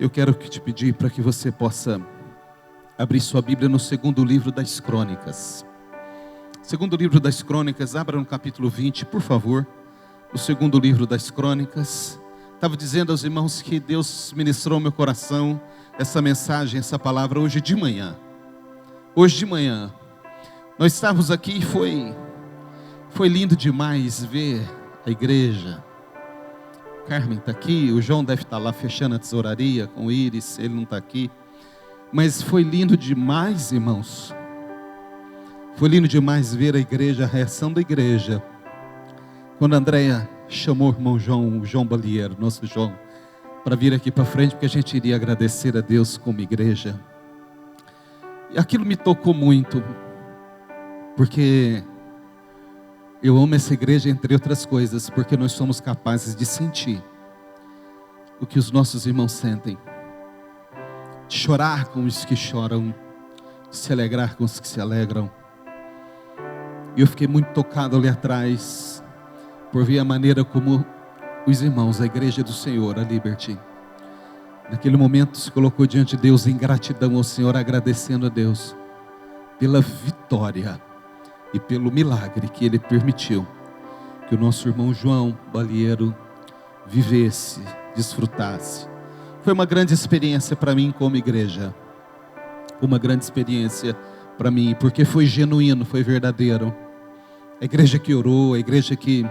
Eu quero te pedir para que você possa abrir sua Bíblia no segundo livro das Crônicas. Segundo livro das Crônicas, abra no capítulo 20, por favor. O segundo livro das Crônicas. Estava dizendo aos irmãos que Deus ministrou ao meu coração essa mensagem, essa palavra hoje de manhã. Hoje de manhã, nós estávamos aqui e foi lindo demais ver a igreja. Carmen está aqui, o João deve estar lá fechando a tesouraria com o Iris, ele não está aqui. Mas foi lindo demais, irmãos. Foi lindo demais ver a igreja, a reação da igreja. Quando a Andréia chamou o irmão João, o João Balieiro, nosso João, para vir aqui para frente, porque a gente iria agradecer a Deus como igreja. E aquilo me tocou muito, porque eu amo essa igreja, entre outras coisas, porque nós somos capazes de sentir o que os nossos irmãos sentem, de chorar com os que choram, de se alegrar com os que se alegram. E eu fiquei muito tocado ali atrás, por ver a maneira como os irmãos, a igreja do Senhor, a Liberty, naquele momento se colocou diante de Deus em gratidão ao Senhor, agradecendo a Deus pela vitória e pelo milagre que Ele permitiu que o nosso irmão João Balieiro vivesse, desfrutasse. Foi uma grande experiência para mim como igreja, uma grande experiência para mim, porque foi genuíno, foi verdadeiro. A igreja que orou, a igreja que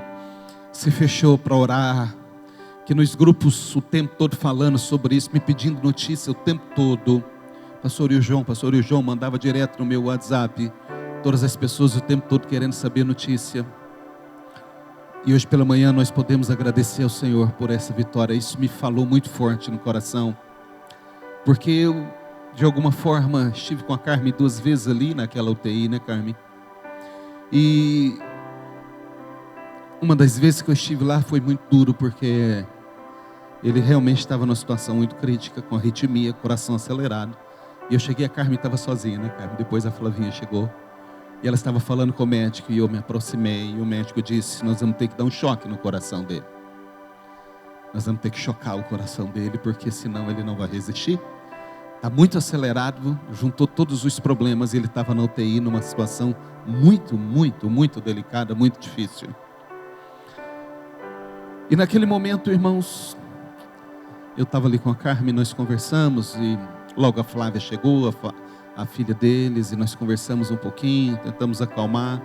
se fechou para orar, que nos grupos o tempo todo falando sobre isso, me pedindo notícia o tempo todo. Pastor e o João mandava direto no meu WhatsApp, todas as pessoas o tempo todo querendo saber notícia. E hoje pela manhã nós podemos agradecer ao Senhor por essa vitória. Isso me falou muito forte no coração, porque eu, de alguma forma, estive com a Carmen 2 vezes ali naquela UTI, né, Carmen? E uma das vezes que eu estive lá foi muito duro, porque ele realmente estava numa situação muito crítica, com arritmia, coração acelerado. E eu cheguei, a Carmen estava sozinha, né, Carmen? Depois a Flavinha chegou. E ela estava falando com o médico, e eu me aproximei, e o médico disse: nós vamos ter que dar um choque no coração dele. Nós vamos ter que chocar o coração dele, porque senão ele não vai resistir. Está muito acelerado, juntou todos os problemas, e ele estava na UTI, numa situação muito delicada, muito difícil. E naquele momento, irmãos, eu estava ali com a Carmen, nós conversamos, e logo a Flávia chegou, a filha deles, e nós conversamos um pouquinho, tentamos acalmar.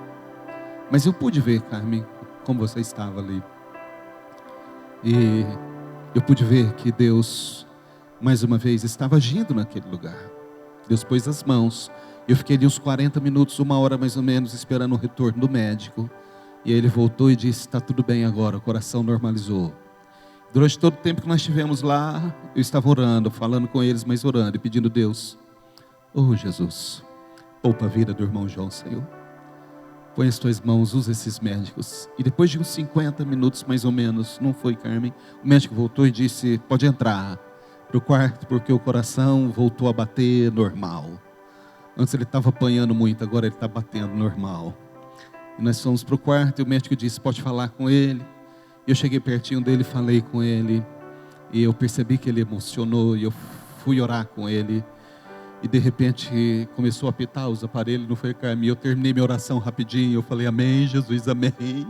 Mas eu pude ver, Carmen, como você estava ali. E eu pude ver que Deus, mais uma vez, estava agindo naquele lugar. Deus pôs as mãos. Eu fiquei ali uns 40 minutos, 1 hora mais ou menos, esperando o retorno do médico. E aí ele voltou e disse: está tudo bem agora, o coração normalizou. Durante todo o tempo que nós estivemos lá, eu estava orando, falando com eles, mas orando e pedindo: Deus, oh Jesus, poupa a vida do irmão João, Senhor. Põe as tuas mãos, usa esses médicos. E depois de uns 50 minutos mais ou menos, não foi, Carmen? O médico voltou e disse: pode entrar para o quarto, porque o coração voltou a bater normal. Antes ele estava apanhando muito, agora ele está batendo normal. E nós fomos para o quarto e o médico disse: pode falar com ele. E eu cheguei pertinho dele, falei com ele. E eu percebi que ele emocionou e eu fui orar com ele. E de repente começou a apitar os aparelhos, não foi, Carmen? Eu terminei minha oração rapidinho, eu falei: amém, Jesus, amém.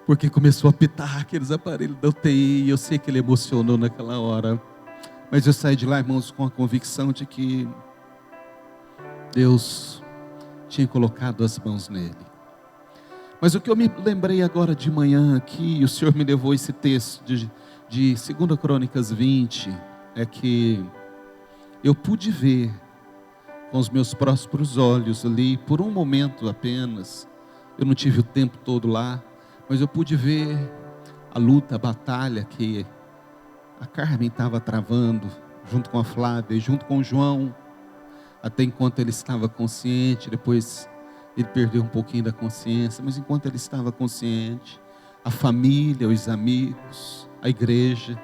Porque começou a apitar aqueles aparelhos da UTI, e eu sei que ele emocionou naquela hora. Mas eu saí de lá, irmãos, com a convicção de que Deus tinha colocado as mãos nele. Mas o que eu me lembrei agora de manhã aqui, e o Senhor me levou esse texto de 2 Crônicas 20, é que eu pude ver com os meus próprios olhos ali, por um momento apenas. Eu não tive o tempo todo lá, mas eu pude ver a luta, a batalha que a Carmen estava travando, junto com a Flávia e junto com o João, até enquanto ele estava consciente. Depois ele perdeu um pouquinho da consciência, mas enquanto ele estava consciente, a família, os amigos, a igreja,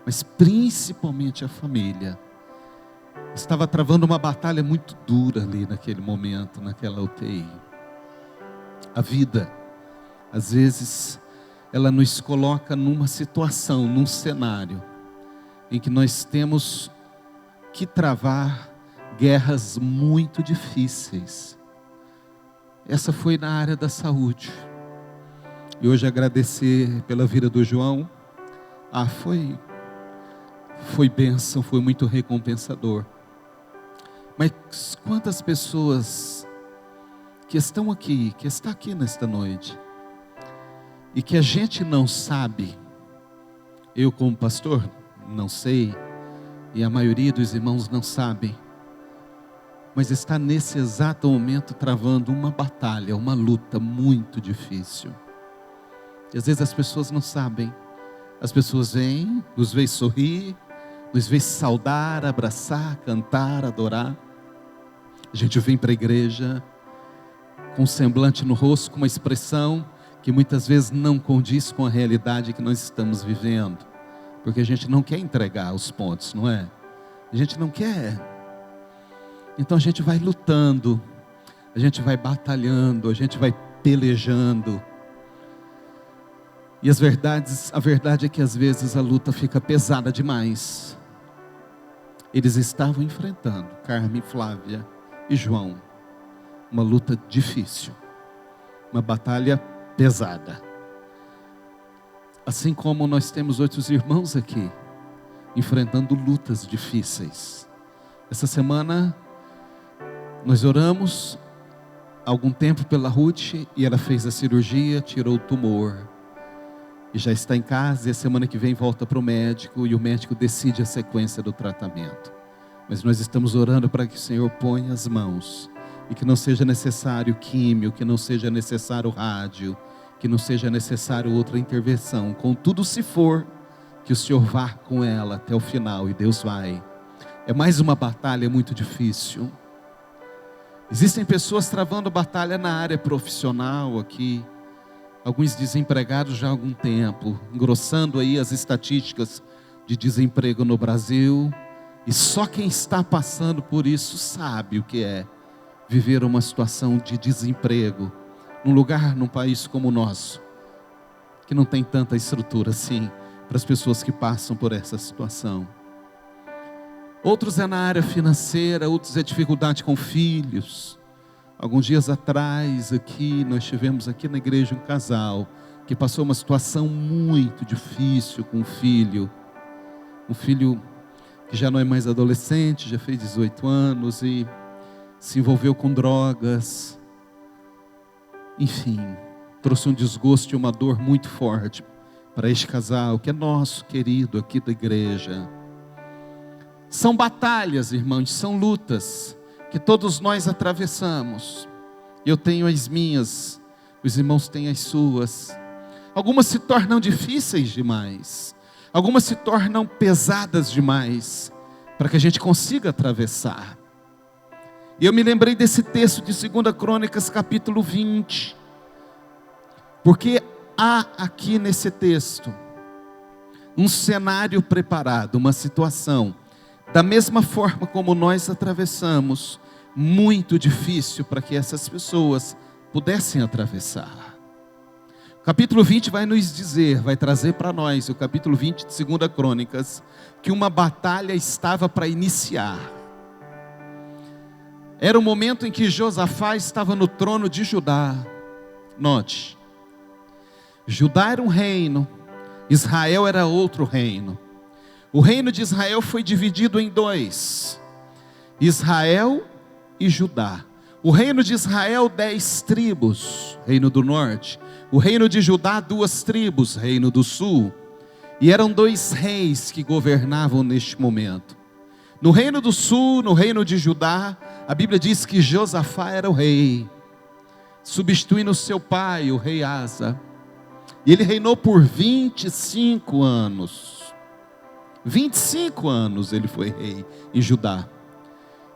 mas principalmente a família, estava travando uma batalha muito dura ali naquele momento, naquela UTI. A vida, às vezes, ela nos coloca numa situação, num cenário, em que nós temos que travar guerras muito difíceis. Essa foi na área da saúde. E hoje agradecer pela vida do João. Foi bênção, foi muito recompensador. Mas quantas pessoas que estão aqui, que está aqui nesta noite, e que a gente não sabe, eu como pastor não sei, e a maioria dos irmãos não sabem, mas está nesse exato momento travando uma batalha, uma luta muito difícil. E às vezes as pessoas não sabem. As pessoas vêm, nos veem sorrir, nos veem saudar, abraçar, cantar, adorar. A gente vem para a igreja com um semblante no rosto, com uma expressão que muitas vezes não condiz com a realidade que nós estamos vivendo, porque a gente não quer entregar os pontos, não é? A gente não quer. Então a gente vai lutando, a gente vai batalhando, a gente vai pelejando. E a verdade é que às vezes a luta fica pesada demais. Eles estavam enfrentando, Carmen, Flávia e João, uma luta difícil, uma batalha pesada. Assim como nós temos outros irmãos aqui, enfrentando lutas difíceis. Essa semana nós oramos há algum tempo pela Ruth, e ela fez a cirurgia, tirou o tumor. E já está em casa, e a semana que vem volta para o médico, e o médico decide a sequência do tratamento. Mas nós estamos orando para que o Senhor ponha as mãos, e que não seja necessário químio, que não seja necessário rádio, que não seja necessário outra intervenção. Contudo, se for, que o Senhor vá com ela até o final, e Deus vai. É mais uma batalha muito difícil. Existem pessoas travando batalha na área profissional aqui, alguns desempregados já há algum tempo, engrossando aí as estatísticas de desemprego no Brasil, e só quem está passando por isso sabe o que é viver uma situação de desemprego, num país como o nosso, que não tem tanta estrutura assim, para as pessoas que passam por essa situação. Outros é na área financeira, outros é dificuldade com filhos. Alguns dias atrás nós tivemos aqui na igreja um casal que passou uma situação muito difícil com um filho que já não é mais adolescente, já fez 18 anos e se envolveu com drogas. Enfim, trouxe um desgosto e uma dor muito forte para este casal, que é nosso querido aqui da igreja. São batalhas, irmãos, são lutas que todos nós atravessamos. Eu tenho as minhas, os irmãos têm as suas. Algumas se tornam difíceis demais, algumas se tornam pesadas demais, para que a gente consiga atravessar. E eu me lembrei desse texto de 2 Crônicas capítulo 20, porque há aqui nesse texto um cenário preparado, uma situação, da mesma forma como nós atravessamos, muito difícil para que essas pessoas pudessem atravessar. O capítulo 20 vai nos dizer, vai trazer para nós, o capítulo 20 de 2 Crônicas, que uma batalha estava para iniciar. Era o momento em que Josafá estava no trono de Judá. Note, Judá era um reino, Israel era outro reino. O reino de Israel foi dividido em dois: Israel e Judá. O reino de Israel, 10 tribos, reino do norte. O reino de Judá, 2 tribos, reino do sul. E eram 2 reis que governavam neste momento. No reino do sul, no reino de Judá, a Bíblia diz que Josafá era o rei, substituindo seu pai, o rei Asa. E ele reinou por 25 anos. 25 anos ele foi rei em Judá.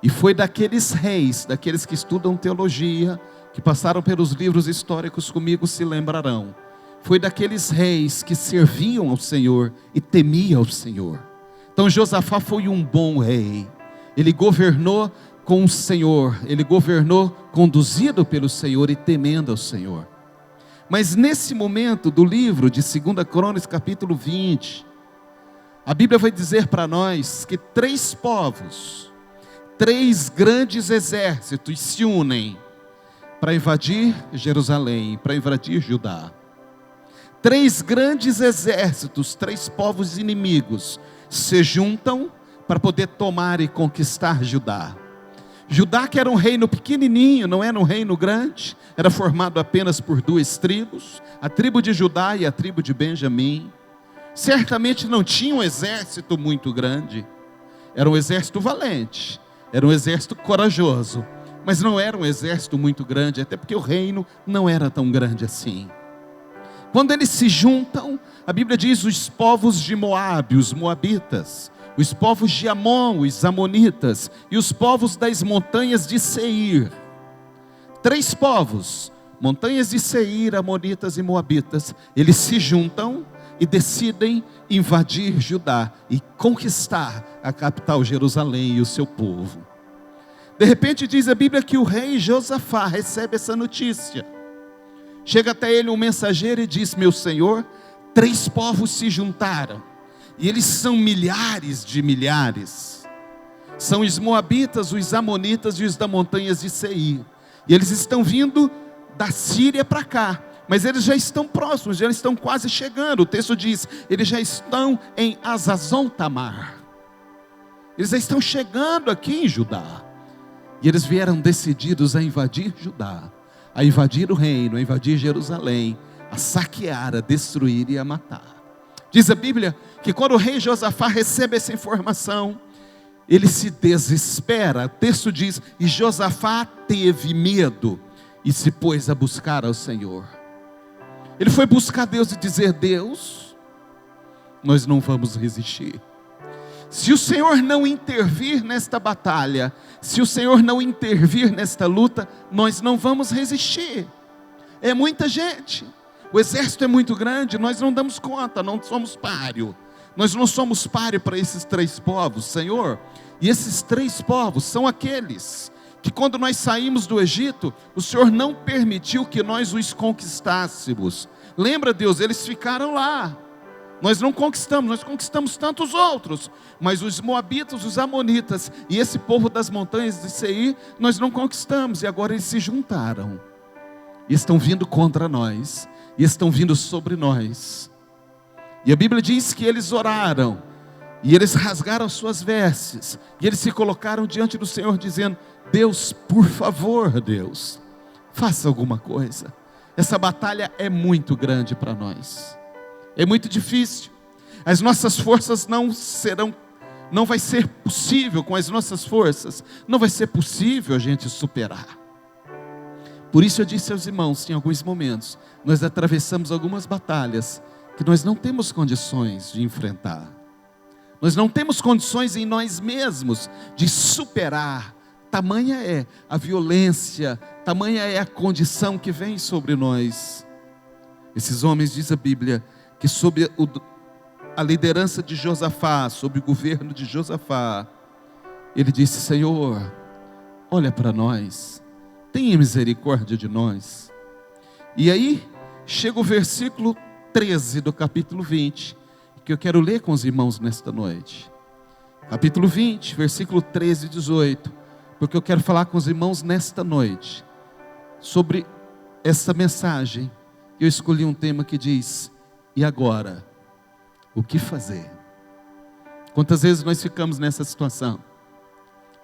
E foi daqueles reis, daqueles que estudam teologia, que passaram pelos livros históricos comigo, se lembrarão. Foi daqueles reis que serviam ao Senhor e temiam ao Senhor. Então Josafá foi um bom rei. Ele governou com o Senhor, ele governou conduzido pelo Senhor e temendo ao Senhor. Mas nesse momento do livro de 2 Crônicas capítulo 20, A Bíblia vai dizer para nós que 3 povos, 3 grandes exércitos se unem para invadir Jerusalém, para invadir Judá. 3 grandes exércitos, 3 povos inimigos se juntam para poder tomar e conquistar Judá. Judá, que era um reino pequenininho, não era um reino grande, era formado apenas por 2 tribos, a tribo de Judá e a tribo de Benjamim. Certamente não tinha um exército muito grande, era um exército valente, era um exército corajoso, mas não era um exército muito grande, até porque o reino não era tão grande assim. Quando eles se juntam, a Bíblia diz os povos de Moabe, os moabitas, os povos de Amon, os amonitas, e os povos das montanhas de Seir. 3 povos, montanhas de Seir, amonitas e moabitas, eles se juntam e decidem invadir Judá e conquistar a capital Jerusalém e o seu povo. De repente diz a Bíblia que o rei Josafá recebe essa notícia. Chega até ele um mensageiro e diz: meu senhor, 3 povos se juntaram, e eles são milhares de milhares. São os moabitas, os amonitas e os das montanhas de Seir. E eles estão vindo da Síria para cá, mas eles já estão próximos, já estão quase chegando. O texto diz, eles já estão em Hazazon Tamar. Eles já estão chegando aqui em Judá. E eles vieram decididos a invadir Judá, a invadir o reino, a invadir Jerusalém, a saquear, a destruir e a matar. Diz a Bíblia que quando o rei Josafá recebe essa informação, ele se desespera. O texto diz, e Josafá teve medo e se pôs a buscar ao Senhor. Ele foi buscar Deus e dizer: Deus, nós não vamos resistir. Se o Senhor não intervir nesta batalha, se o Senhor não intervir nesta luta, nós não vamos resistir. É muita gente, o exército é muito grande, nós não damos conta, não somos páreo. Nós não somos páreo para esses 3 povos, Senhor. E esses 3 povos são aqueles que quando nós saímos do Egito, o Senhor não permitiu que nós os conquistássemos. Lembra, Deus, eles ficaram lá. Nós não conquistamos, nós conquistamos tantos outros, mas os moabitas, os amonitas e esse povo das montanhas de Seir, nós não conquistamos, e agora eles se juntaram, e estão vindo contra nós, e estão vindo sobre nós. E a Bíblia diz que eles oraram, e eles rasgaram suas vestes, e eles se colocaram diante do Senhor dizendo: Deus, por favor, Deus, faça alguma coisa. Essa batalha é muito grande para nós. É muito difícil, as nossas forças não vai ser possível, com as nossas forças, não vai ser possível a gente superar. Por isso eu disse aos irmãos, em alguns momentos, nós atravessamos algumas batalhas, que nós não temos condições de enfrentar. Nós não temos condições em nós mesmos, de superar, tamanha é a violência, tamanha é a condição que vem sobre nós. Esses homens, diz a Bíblia, que sob a liderança de Josafá, sob o governo de Josafá, ele disse: Senhor, olha para nós, tenha misericórdia de nós. E aí, chega o versículo 13 do capítulo 20, que eu quero ler com os irmãos nesta noite. Capítulo 20, versículo 13 e 18, porque eu quero falar com os irmãos nesta noite, sobre essa mensagem. Eu escolhi um tema que diz: e agora, o que fazer? Quantas vezes nós ficamos nessa situação?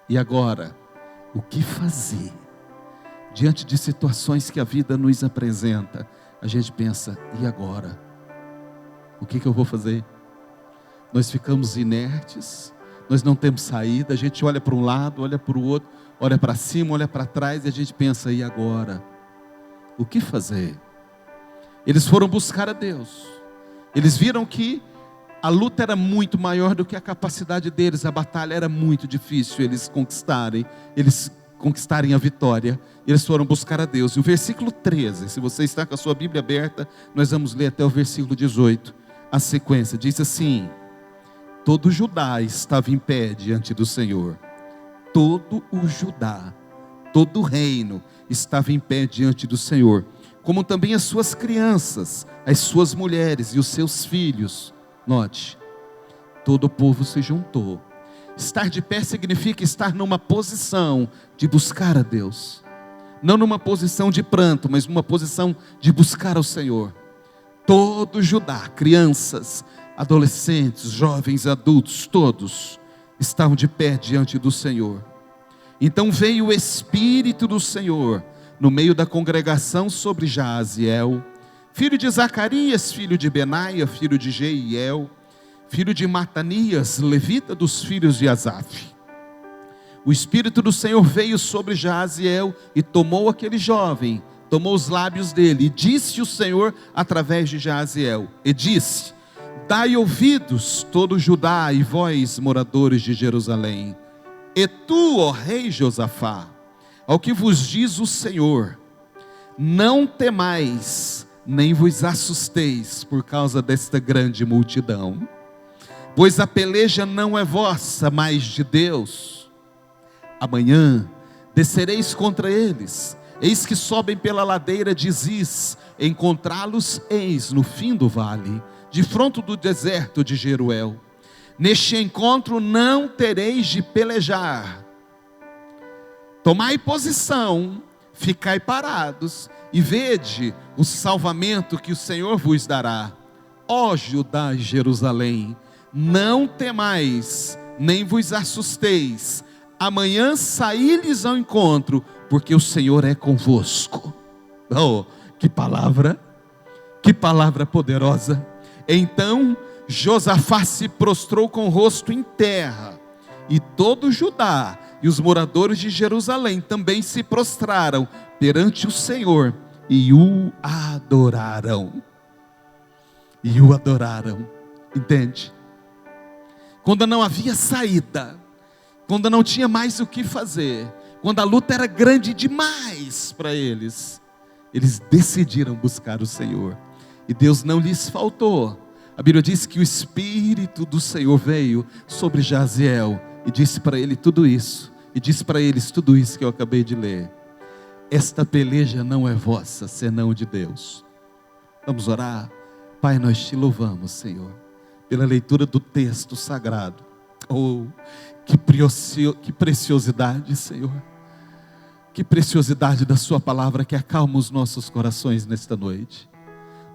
E agora, o que fazer? Diante de situações que a vida nos apresenta, a gente pensa: e agora? O que eu vou fazer? Nós ficamos inertes, nós não temos saída, a gente olha para um lado, olha para o outro, olha para cima, olha para trás, e a gente pensa: e agora? O que fazer? Eles foram buscar a Deus. Eles viram que a luta era muito maior do que a capacidade deles, a batalha era muito difícil, eles conquistarem a vitória. Eles foram buscar a Deus. E o versículo 13, se você está com a sua Bíblia aberta, nós vamos ler até o versículo 18, a sequência, diz assim: todo Judá estava em pé diante do Senhor, todo o Judá, todo o reino estava em pé diante do Senhor, como também as suas crianças, as suas mulheres e os seus filhos. Note, todo o povo se juntou. Estar de pé significa estar numa posição de buscar a Deus. Não numa posição de pranto, mas numa posição de buscar ao Senhor. Todo Judá, crianças, adolescentes, jovens, adultos, todos estavam de pé diante do Senhor. Então veio o Espírito do Senhor no meio da congregação sobre Jaaziel, filho de Zacarias, filho de Benaia, filho de Jeiel, filho de Matanias, levita dos filhos de Asaf. O Espírito do Senhor veio sobre Jaaziel e tomou aquele jovem, tomou os lábios dele, e disse o Senhor através de Jaaziel, e disse: dai ouvidos todo Judá e vós, moradores de Jerusalém, e tu, ó rei Josafá, ao que vos diz o Senhor, não temais, nem vos assusteis por causa desta grande multidão, pois a peleja não é vossa, mas de Deus. Amanhã descereis contra eles, eis que sobem pela ladeira de Ziz, encontrá-los eis no fim do vale, de fronte do deserto de Jeruel. Neste encontro não tereis de pelejar. Tomai posição, ficai parados, e vede o salvamento que o Senhor vos dará. Ó Judá e Jerusalém, não temais, nem vos assusteis. Amanhã saí-lhes ao encontro, porque o Senhor é convosco. Oh, que palavra poderosa. Então Josafá se prostrou com o rosto em terra, e todo Judá e os moradores de Jerusalém também se prostraram perante o Senhor e o adoraram. Entende? Quando não havia saída, quando não tinha mais o que fazer, quando a luta era grande demais para eles, eles decidiram buscar o Senhor, e Deus não lhes faltou. A Bíblia diz que o Espírito do Senhor veio sobre Jaaziel e disse para ele tudo isso, e disse para eles tudo isso que eu acabei de ler. Esta peleja não é vossa, senão de Deus. Vamos orar. Pai, nós te louvamos, Senhor, pela leitura do texto sagrado. Oh, que preciosidade, Senhor, que preciosidade da sua palavra que acalma os nossos corações nesta noite.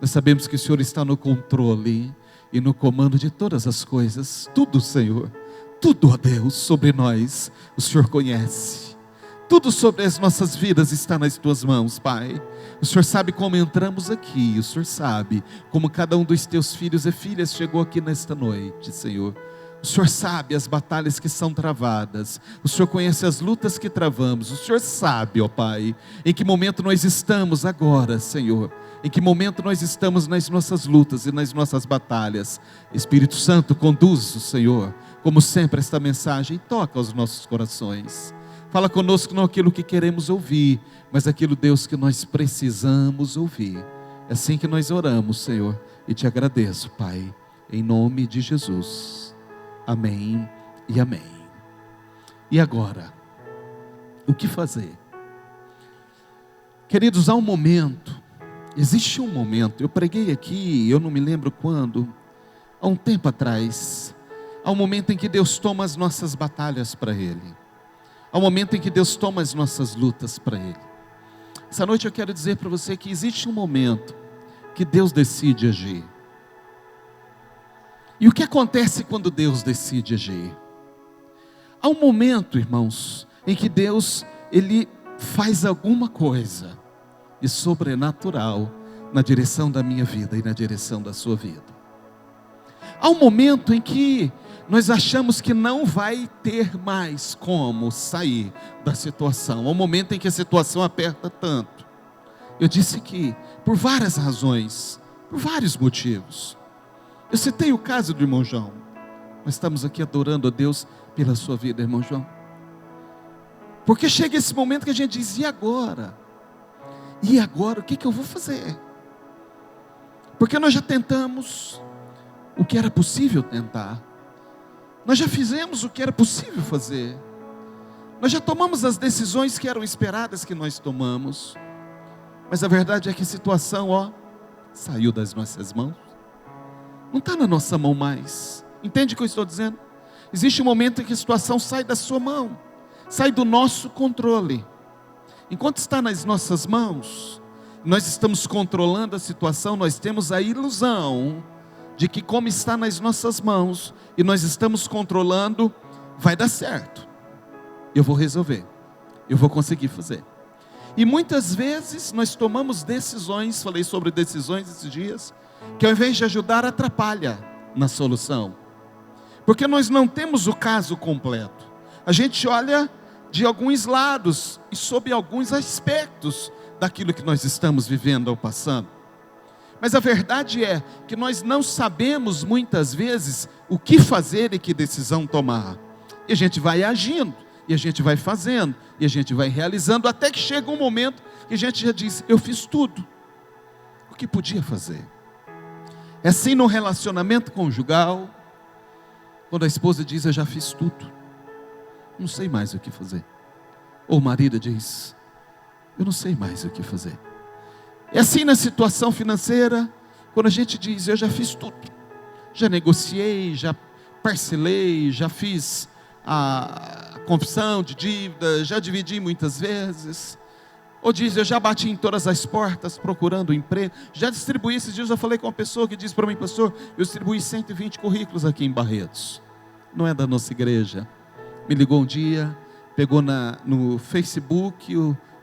Nós sabemos que o Senhor está no controle e no comando de todas as coisas. Tudo, Senhor, tudo, ó Deus, sobre nós, o Senhor conhece. Tudo sobre as nossas vidas está nas tuas mãos, Pai. O Senhor sabe como entramos aqui, o Senhor sabe como cada um dos teus filhos e filhas chegou aqui nesta noite, Senhor. O Senhor sabe as batalhas que são travadas, o Senhor conhece as lutas que travamos, o Senhor sabe, ó Pai, em que momento nós estamos agora, Senhor, em que momento nós estamos nas nossas lutas e nas nossas batalhas. Espírito Santo, conduz o Senhor, como sempre, esta mensagem, e toca aos nossos corações. Fala conosco não aquilo que queremos ouvir, mas aquilo, Deus, que nós precisamos ouvir. É assim que nós oramos, Senhor, e te agradeço, Pai, em nome de Jesus. Amém e amém. E agora, o que fazer? Queridos, há um momento, existe um momento, eu preguei aqui, eu não me lembro quando, há um tempo atrás, há um momento em que Deus toma as nossas batalhas para Ele, há um momento em que Deus toma as nossas lutas para Ele. Essa noite eu quero dizer para você que existe um momento que Deus decide agir. E o que acontece quando Deus decide agir? Há um momento, irmãos, em que Deus, Ele faz alguma coisa de sobrenatural na direção da minha vida e na direção da sua vida. Há um momento em que nós achamos que não vai ter mais como sair da situação. Há um momento em que a situação aperta tanto. Eu disse que por várias razões, por vários motivos. Eu citei o caso do irmão João. Nós estamos aqui adorando a Deus pela sua vida, irmão João. Porque chega esse momento que a gente diz, e agora? E agora, o que eu vou fazer? Porque nós já tentamos o que era possível tentar. Nós já fizemos o que era possível fazer. Nós já tomamos as decisões que eram esperadas que nós tomamos. Mas a verdade é que a situação, saiu das nossas mãos. Não está na nossa mão mais. Entende o que eu estou dizendo? Existe um momento em que a situação sai da sua mão, sai do nosso controle. Enquanto está nas nossas mãos, nós estamos controlando a situação, nós temos a ilusão de que como está nas nossas mãos, e nós estamos controlando, vai dar certo. Eu vou resolver, eu vou conseguir fazer. E muitas vezes nós tomamos decisões, falei sobre decisões esses dias, que ao invés de ajudar, atrapalha na solução. Porque nós não temos o caso completo. A gente olha de alguns lados e sob alguns aspectos daquilo que nós estamos vivendo ou passando. Mas a verdade é que nós não sabemos muitas vezes o que fazer e que decisão tomar. E a gente vai agindo, e a gente vai fazendo, e a gente vai realizando, até que chega um momento que a gente já diz, eu fiz tudo o que podia fazer. É assim no relacionamento conjugal, quando a esposa diz, eu já fiz tudo, não sei mais o que fazer. Ou o marido diz, eu não sei mais o que fazer. É assim na situação financeira, quando a gente diz, eu já fiz tudo, já negociei, já parcelei, já fiz a confissão de dívida, já dividi muitas vezes. Ou diz, eu já bati em todas as portas procurando emprego, já distribuí. Esses dias eu falei com uma pessoa que disse para mim, pastor, eu distribuí 120 currículos aqui em Barretos, não é da nossa igreja. Me ligou um dia, pegou no Facebook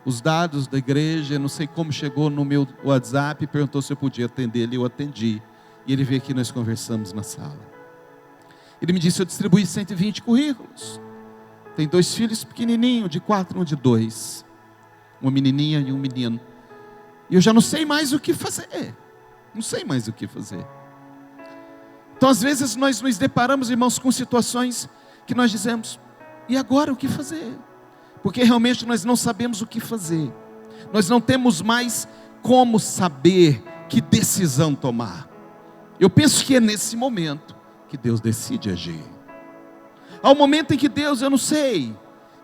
os dados da igreja, não sei como chegou no meu WhatsApp, perguntou se eu podia atender ele, eu atendi. E ele veio aqui, nós conversamos na sala. Ele me disse, eu distribuí 120 currículos. Tem 2 filhos pequenininhos, de 4 e um de 2. Uma menininha e um menino. E eu já não sei mais o que fazer. Não sei mais o que fazer. Então às vezes nós nos deparamos, irmãos, com situações que nós dizemos, e agora o que fazer? Porque realmente nós não sabemos o que fazer. Nós não temos mais como saber que decisão tomar. Eu penso que é nesse momento que Deus decide agir. Há um momento em que Deus, eu não sei,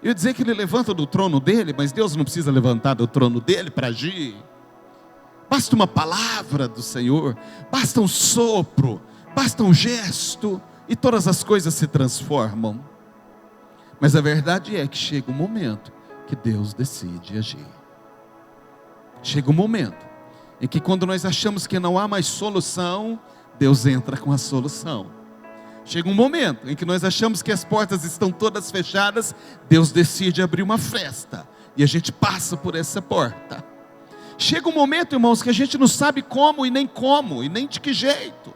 eu ia dizer que Ele levanta do trono dele, mas Deus não precisa levantar do trono dele para agir. Basta uma palavra do Senhor, basta um sopro, basta um gesto, e todas as coisas se transformam. Mas a verdade é que chega um momento que Deus decide agir. Chega um momento em que quando nós achamos que não há mais solução, Deus entra com a solução. Chega um momento em que nós achamos que as portas estão todas fechadas, Deus decide abrir uma fresta, e a gente passa por essa porta. Chega um momento, irmãos, que a gente não sabe como, e nem de que jeito,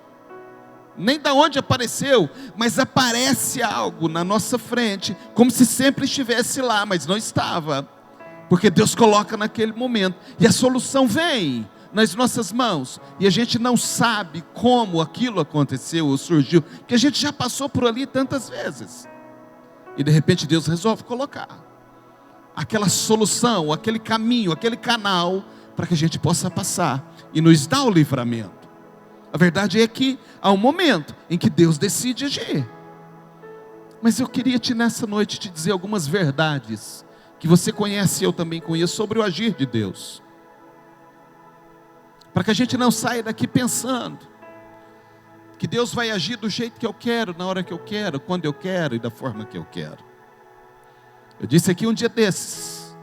nem de onde apareceu, mas aparece algo na nossa frente, como se sempre estivesse lá, mas não estava, porque Deus coloca naquele momento, e a solução vem nas nossas mãos, e a gente não sabe como aquilo aconteceu ou surgiu, que a gente já passou por ali tantas vezes, e de repente Deus resolve colocar aquela solução, aquele caminho, aquele canal, para que a gente possa passar, e nos dá o livramento. A verdade é que há um momento em que Deus decide agir. Mas eu queria nessa noite te dizer algumas verdades, que você conhece e eu também conheço, sobre o agir de Deus. Para que a gente não saia daqui pensando que Deus vai agir do jeito que eu quero, na hora que eu quero, quando eu quero e da forma que eu quero. Eu disse aqui um dia desses,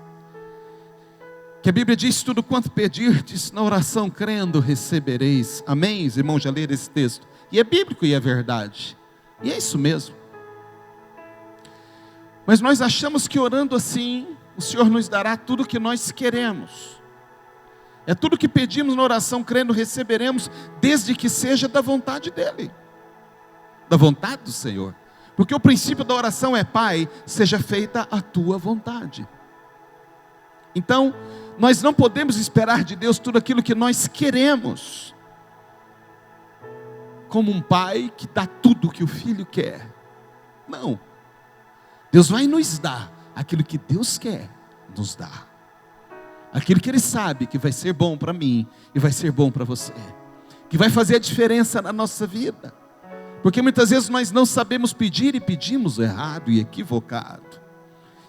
que a Bíblia diz, tudo quanto pedirdes na oração crendo recebereis. Amém? Os irmãos já leram esse texto, e é bíblico e é verdade, e é isso mesmo. Mas nós achamos que orando assim, o Senhor nos dará tudo o que nós queremos. É tudo que pedimos na oração crendo receberemos, desde que seja da vontade dEle, da vontade do Senhor. Porque o princípio da oração é, Pai, seja feita a Tua vontade. Então, nós não podemos esperar de Deus tudo aquilo que nós queremos, como um pai que dá tudo o que o filho quer. Não. Deus vai nos dar aquilo que Deus quer nos dar. Aquilo que Ele sabe que vai ser bom para mim e vai ser bom para você, que vai fazer a diferença na nossa vida. Porque muitas vezes nós não sabemos pedir e pedimos errado e equivocado.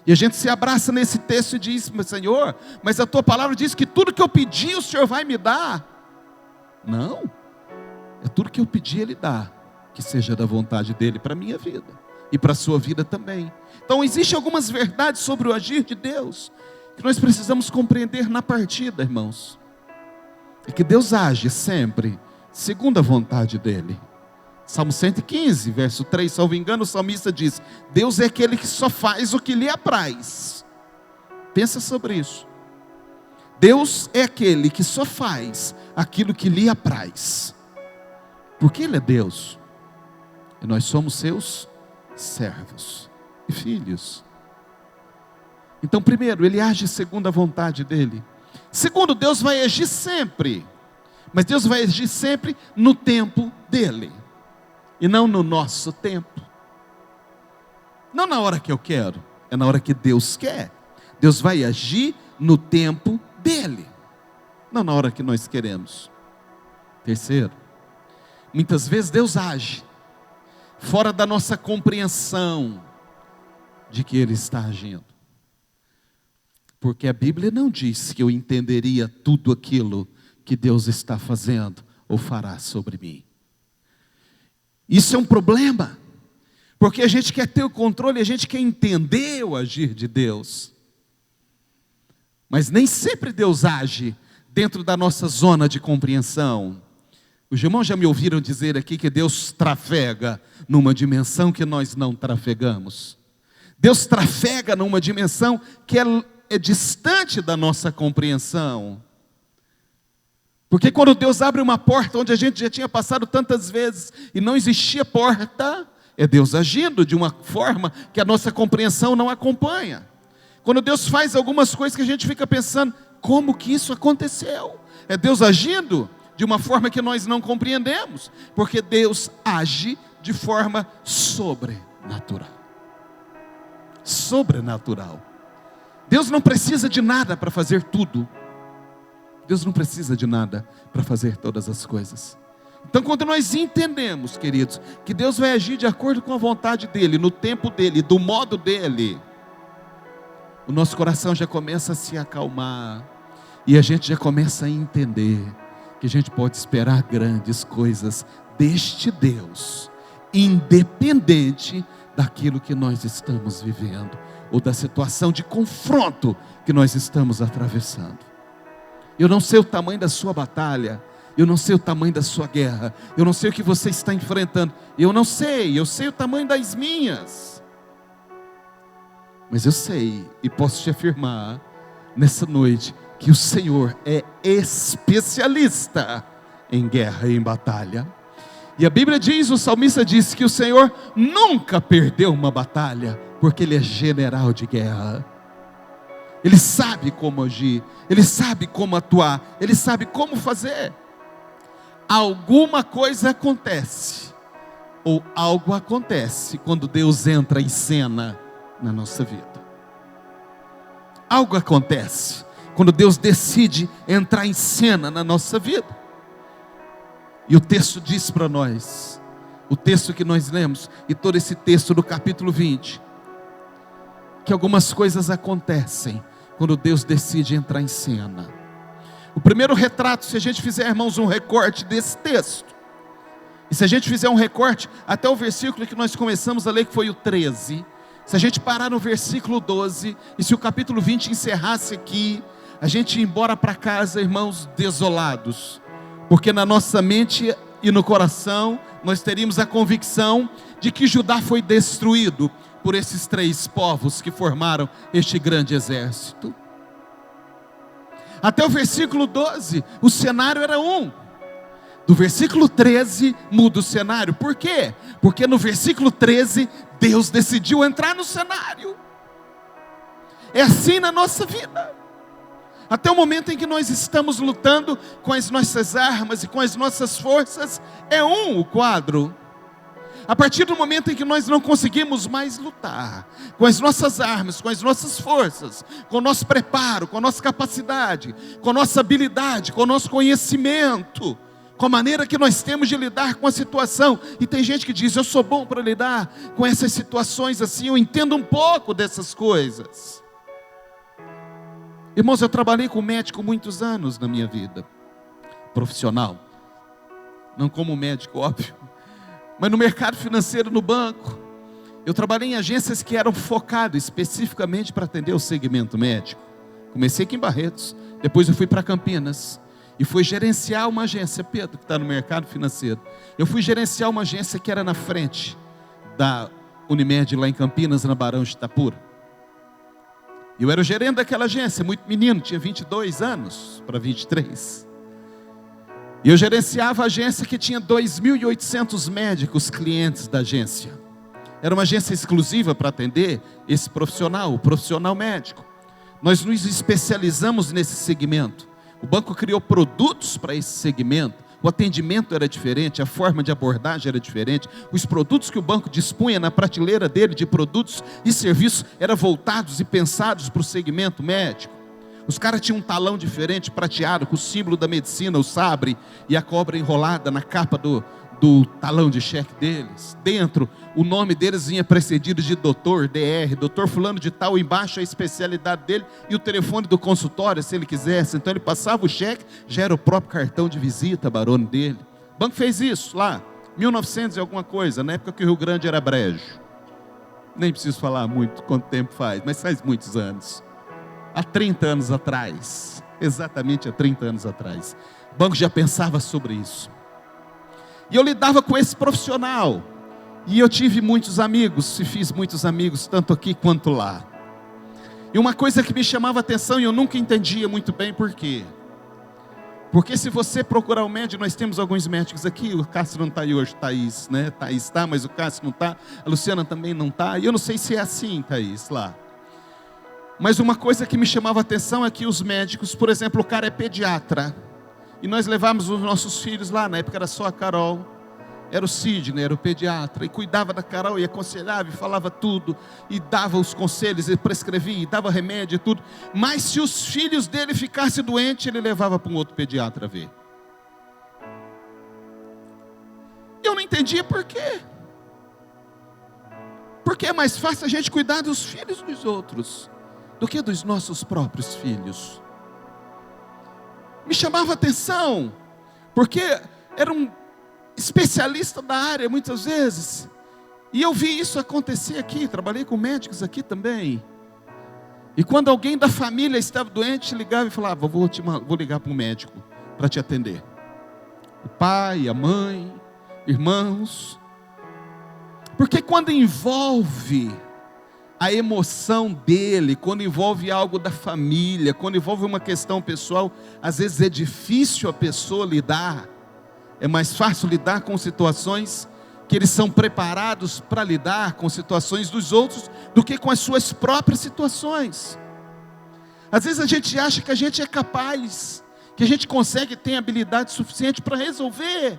E a gente se abraça nesse texto e diz, mas Senhor, mas a Tua palavra diz que tudo que eu pedi o Senhor vai me dar. Não, é tudo que eu pedi Ele dá, que seja da vontade dele para a minha vida e para a sua vida também. Então existem algumas verdades sobre o agir de Deus que nós precisamos compreender na partida, irmãos. É que Deus age sempre segundo a vontade dele. Salmo 115, verso 3, salvo engano, o salmista diz: Deus é aquele que só faz o que lhe apraz. Pensa sobre isso. Deus é aquele que só faz aquilo que lhe apraz. Porque Ele é Deus. E nós somos seus servos e filhos. Então, primeiro, Ele age segundo a vontade dEle. Segundo, Deus vai agir sempre. Mas Deus vai agir sempre no tempo dEle. E não no nosso tempo. Não na hora que eu quero. É na hora que Deus quer. Deus vai agir no tempo dEle. Não na hora que nós queremos. Terceiro, muitas vezes Deus age fora da nossa compreensão de que Ele está agindo. Porque a Bíblia não diz que eu entenderia tudo aquilo que Deus está fazendo ou fará sobre mim. Isso é um problema, porque a gente quer ter o controle, a gente quer entender o agir de Deus. Mas nem sempre Deus age dentro da nossa zona de compreensão. Os irmãos já me ouviram dizer aqui que Deus trafega numa dimensão que nós não trafegamos. Deus trafega numa dimensão que é distante da nossa compreensão. Porque quando Deus abre uma porta onde a gente já tinha passado tantas vezes e não existia porta, é Deus agindo de uma forma que a nossa compreensão não acompanha. Quando Deus faz algumas coisas que a gente fica pensando, como que isso aconteceu? É Deus agindo de uma forma que nós não compreendemos, porque Deus age de forma sobrenatural. Sobrenatural. Deus não precisa de nada para fazer tudo. Deus não precisa de nada para fazer todas as coisas. Então, quando nós entendemos, queridos, que Deus vai agir de acordo com a vontade dEle, no tempo dEle, do modo dEle, o nosso coração já começa a se acalmar, e a gente já começa a entender que a gente pode esperar grandes coisas deste Deus, independente daquilo que nós estamos vivendo, ou da situação de confronto que nós estamos atravessando. Eu não sei o tamanho da sua batalha, eu não sei o tamanho da sua guerra, eu não sei o que você está enfrentando, eu sei o tamanho das minhas. Mas eu sei e posso te afirmar nessa noite que o Senhor é especialista em guerra e em batalha. E a Bíblia diz, o salmista diz que o Senhor nunca perdeu uma batalha, porque Ele é general de guerra. Ele sabe como agir, Ele sabe como atuar, Ele sabe como fazer. Alguma coisa acontece, ou algo acontece quando Deus entra em cena na nossa vida. Algo acontece quando Deus decide entrar em cena na nossa vida. E o texto diz para nós, o texto que nós lemos, e todo esse texto do capítulo 20, que algumas coisas acontecem quando Deus decide entrar em cena. O primeiro retrato, se a gente fizer, irmãos, um recorte desse texto, e se a gente fizer um recorte até o versículo que nós começamos a ler, que foi o 13, se a gente parar no versículo 12, e se o capítulo 20 encerrasse aqui, a gente ia embora para casa, irmãos, desolados, porque na nossa mente e no coração, nós teríamos a convicção de que Judá foi destruído por esses três povos que formaram este grande exército. Até o versículo 12, o cenário era um. Do versículo 13, muda o cenário. Por quê? Porque no versículo 13, Deus decidiu entrar no cenário. É assim na nossa vida. Até o momento em que nós estamos lutando com as nossas armas e com as nossas forças, é o quadro. A partir do momento em que nós não conseguimos mais lutar com as nossas armas, com as nossas forças, com o nosso preparo, com a nossa capacidade, com a nossa habilidade, com o nosso conhecimento, com a maneira que nós temos de lidar com a situação. E tem gente que diz, eu sou bom para lidar com essas situações assim, eu entendo um pouco dessas coisas. Irmãos, eu trabalhei com médico muitos anos na minha vida profissional. Não como médico, óbvio. Mas no mercado financeiro, no banco, eu trabalhei em agências que eram focadas especificamente para atender o segmento médico. Comecei aqui em Barretos, depois eu fui para Campinas e fui gerenciar uma agência, Pedro, que está no mercado financeiro. Eu fui gerenciar uma agência que era na frente da Unimed lá em Campinas, na Barão de Itapura. Eu era o gerente daquela agência, muito menino, tinha 22 anos para 23. E eu gerenciava a agência que tinha 2.800 médicos clientes da agência. Era uma agência exclusiva para atender esse profissional, o profissional médico. Nós nos especializamos nesse segmento. O banco criou produtos para esse segmento. O atendimento era diferente, a forma de abordagem era diferente. Os produtos que o banco dispunha na prateleira dele de produtos e serviços eram voltados e pensados para o segmento médico. Os caras tinham um talão diferente, prateado, com o símbolo da medicina, o sabre, e a cobra enrolada na capa do talão de cheque deles. Dentro, o nome deles vinha precedido de doutor, DR, doutor fulano de tal, embaixo a especialidade dele e o telefone do consultório, se ele quisesse. Então ele passava o cheque, já era o próprio cartão de visita, barone dele. O banco fez isso lá, 1900 e alguma coisa, na época que o Rio Grande era brejo. Nem preciso falar muito quanto tempo faz, mas faz muitos anos. Há 30 anos atrás, exatamente há 30 anos atrás, o banco já pensava sobre isso. E eu lidava com esse profissional. E eu tive muitos amigos, e fiz muitos amigos, tanto aqui quanto lá. E uma coisa que me chamava a atenção, e eu nunca entendia muito bem por quê. Porque se você procurar um médico, nós temos alguns médicos aqui, o Cássio não está aí hoje, Thaís, né? Thaís está, mas o Cássio não está, a Luciana também não está. E eu não sei se é assim, Thaís, lá. Mas uma coisa que me chamava a atenção é que os médicos, por exemplo, o cara é pediatra. E nós levávamos os nossos filhos lá, na época era só a Carol, era o Sidney, era o pediatra, e cuidava da Carol, e aconselhava, e falava tudo, e dava os conselhos, e prescrevia, e dava remédio e tudo. Mas se os filhos dele ficassem doentes, ele levava para um outro pediatra ver. Eu não entendia por quê. Porque é mais fácil a gente cuidar dos filhos dos outros, do que dos nossos próprios filhos. Me chamava a atenção, porque era um especialista da área muitas vezes, e eu vi isso acontecer aqui, trabalhei com médicos aqui também, e quando alguém da família estava doente, ligava e falava, vou ligar para um médico para te atender, o pai, a mãe, irmãos, porque quando envolve a emoção dele, quando envolve algo da família, quando envolve uma questão pessoal, às vezes é difícil a pessoa lidar. É mais fácil lidar com situações que eles são preparados para lidar com situações dos outros do que com as suas próprias situações. Às vezes a gente acha que a gente é capaz, que a gente consegue ter habilidade suficiente para resolver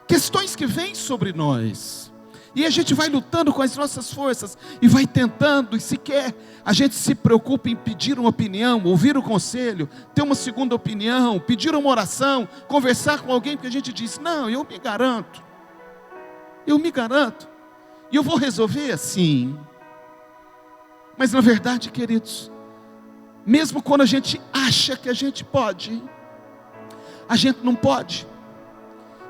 questões que vêm sobre nós. E a gente vai lutando com as nossas forças, e vai tentando, e sequer a gente se preocupa em pedir uma opinião, ouvir o conselho, ter uma segunda opinião, pedir uma oração, conversar com alguém, porque a gente diz, não, eu me garanto, e eu vou resolver assim. Mas na verdade, queridos, mesmo quando a gente acha que a gente pode, a gente não pode.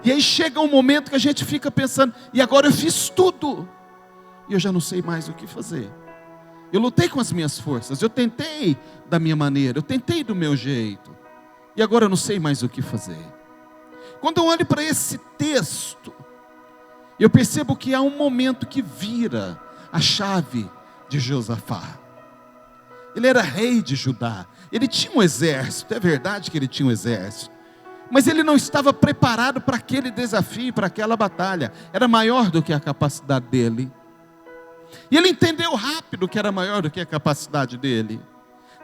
E aí chega um momento que a gente fica pensando, e agora eu fiz tudo, e eu já não sei mais o que fazer. Eu lutei com as minhas forças, eu tentei da minha maneira, eu tentei do meu jeito, e agora eu não sei mais o que fazer. Quando eu olho para esse texto, eu percebo que há um momento que vira a chave de Josafá. Ele era rei de Judá, ele tinha um exército, é verdade que ele tinha um exército, mas ele não estava preparado para aquele desafio, para aquela batalha. Era maior do que a capacidade dele. E ele entendeu rápido que era maior do que a capacidade dele.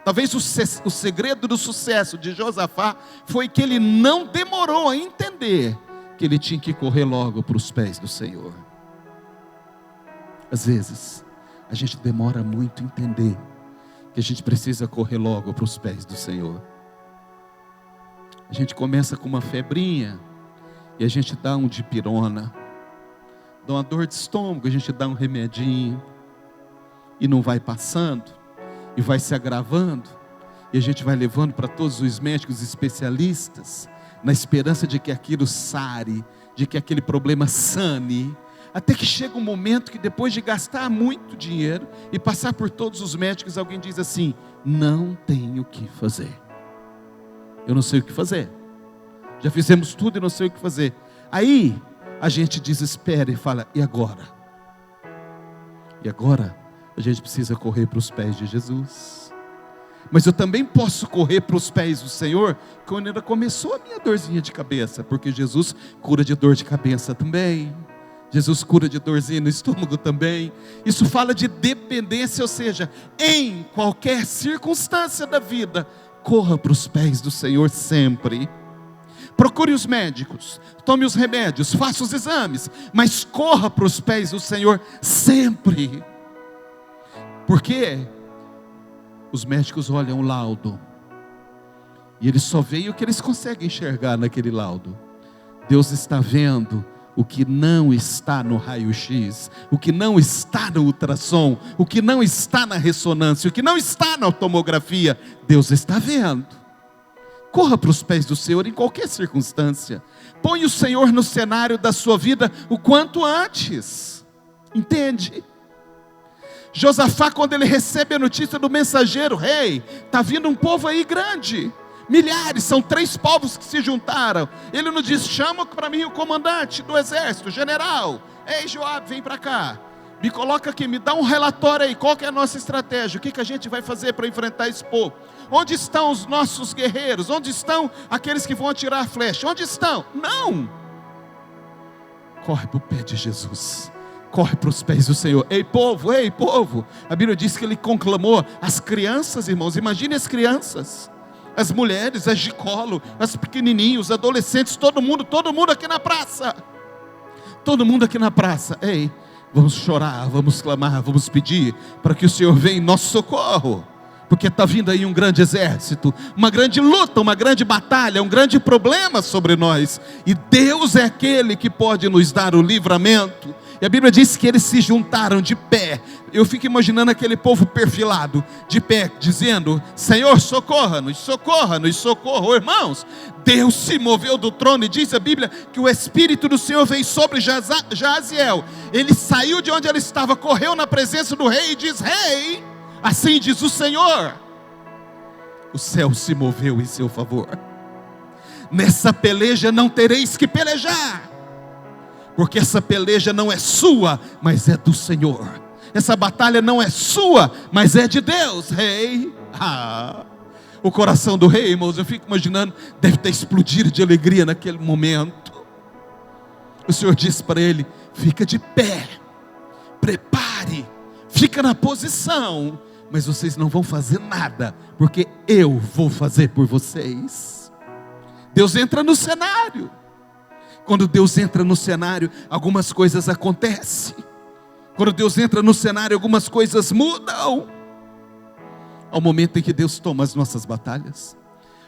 Talvez o segredo do sucesso de Josafá foi que ele não demorou a entender que ele tinha que correr logo para os pés do Senhor. Às vezes, a gente demora muito a entender que a gente precisa correr logo para os pés do Senhor. A gente começa com uma febrinha e a gente dá um dipirona, dá uma dor de estômago, a gente dá um remedinho e não vai passando, e vai se agravando, e a gente vai levando para todos os médicos especialistas, na esperança de que aquilo sare, de que aquele problema sane, até que chega um momento que depois de gastar muito dinheiro e passar por todos os médicos, alguém diz assim: não tenho o que fazer. Eu não sei o que fazer. Já fizemos tudo e não sei o que fazer. Aí a gente desespera e fala: e agora? E agora a gente precisa correr para os pés de Jesus. Mas eu também posso correr para os pés do Senhor quando ainda começou a minha dorzinha de cabeça, porque Jesus cura de dor de cabeça também. Jesus cura de dorzinha no estômago também. Isso fala de dependência, ou seja, em qualquer circunstância da vida, corra para os pés do Senhor sempre. Procure os médicos, tome os remédios, faça os exames, mas corra para os pés do Senhor sempre. Porque os médicos olham o laudo e eles só veem o que eles conseguem enxergar naquele laudo. Deus está vendo o que não está no raio-x, o que não está no ultrassom, o que não está na ressonância, o que não está na tomografia. Deus está vendo. Corra para os pés do Senhor em qualquer circunstância. Põe o Senhor no cenário da sua vida o quanto antes. Entende? Josafá, quando ele recebe a notícia do mensageiro: rei, está vindo um povo aí grande, milhares, são 3 povos que se juntaram. Ele não diz: chama para mim o comandante do exército, general. Ei, Joabe, vem para cá, me coloca aqui, me dá um relatório aí, qual que é a nossa estratégia, o que a gente vai fazer para enfrentar esse povo? Onde estão os nossos guerreiros? Onde estão aqueles que vão atirar a flecha? Onde estão? Não! Corre para o pé de Jesus, corre para os pés do Senhor. Ei povo, a Bíblia diz que ele conclamou as crianças, irmãos. Imagine as crianças, as mulheres, as de colo, as pequenininhos, os adolescentes, todo mundo aqui na praça. Todo mundo aqui na praça. Ei, vamos chorar, vamos clamar, vamos pedir para que o Senhor venha em nosso socorro, porque está vindo aí um grande exército, uma grande luta, uma grande batalha, um grande problema sobre nós, e Deus é aquele que pode nos dar o livramento. E a Bíblia diz que eles se juntaram de pé. Eu fico imaginando aquele povo perfilado, de pé, dizendo: Senhor, socorra-nos, socorra-nos, socorro. Irmãos, Deus se moveu do trono, e diz a Bíblia que o Espírito do Senhor veio sobre Jaziel. Ele saiu de onde ele estava, correu na presença do rei e diz: rei, assim diz o Senhor. O céu se moveu em seu favor. Nessa peleja não tereis que pelejar, porque essa peleja não é sua, mas é do Senhor. Essa batalha não é sua, mas é de Deus, rei. O coração do rei, irmãos, eu fico imaginando, deve ter explodido de alegria naquele momento. O Senhor disse para ele: fica de pé, prepare, fica na posição, mas vocês não vão fazer nada, porque eu vou fazer por vocês. Deus entra no cenário. Quando Deus entra no cenário, algumas coisas acontecem. Quando Deus entra no cenário, algumas coisas mudam. Ao momento em que Deus toma as nossas batalhas,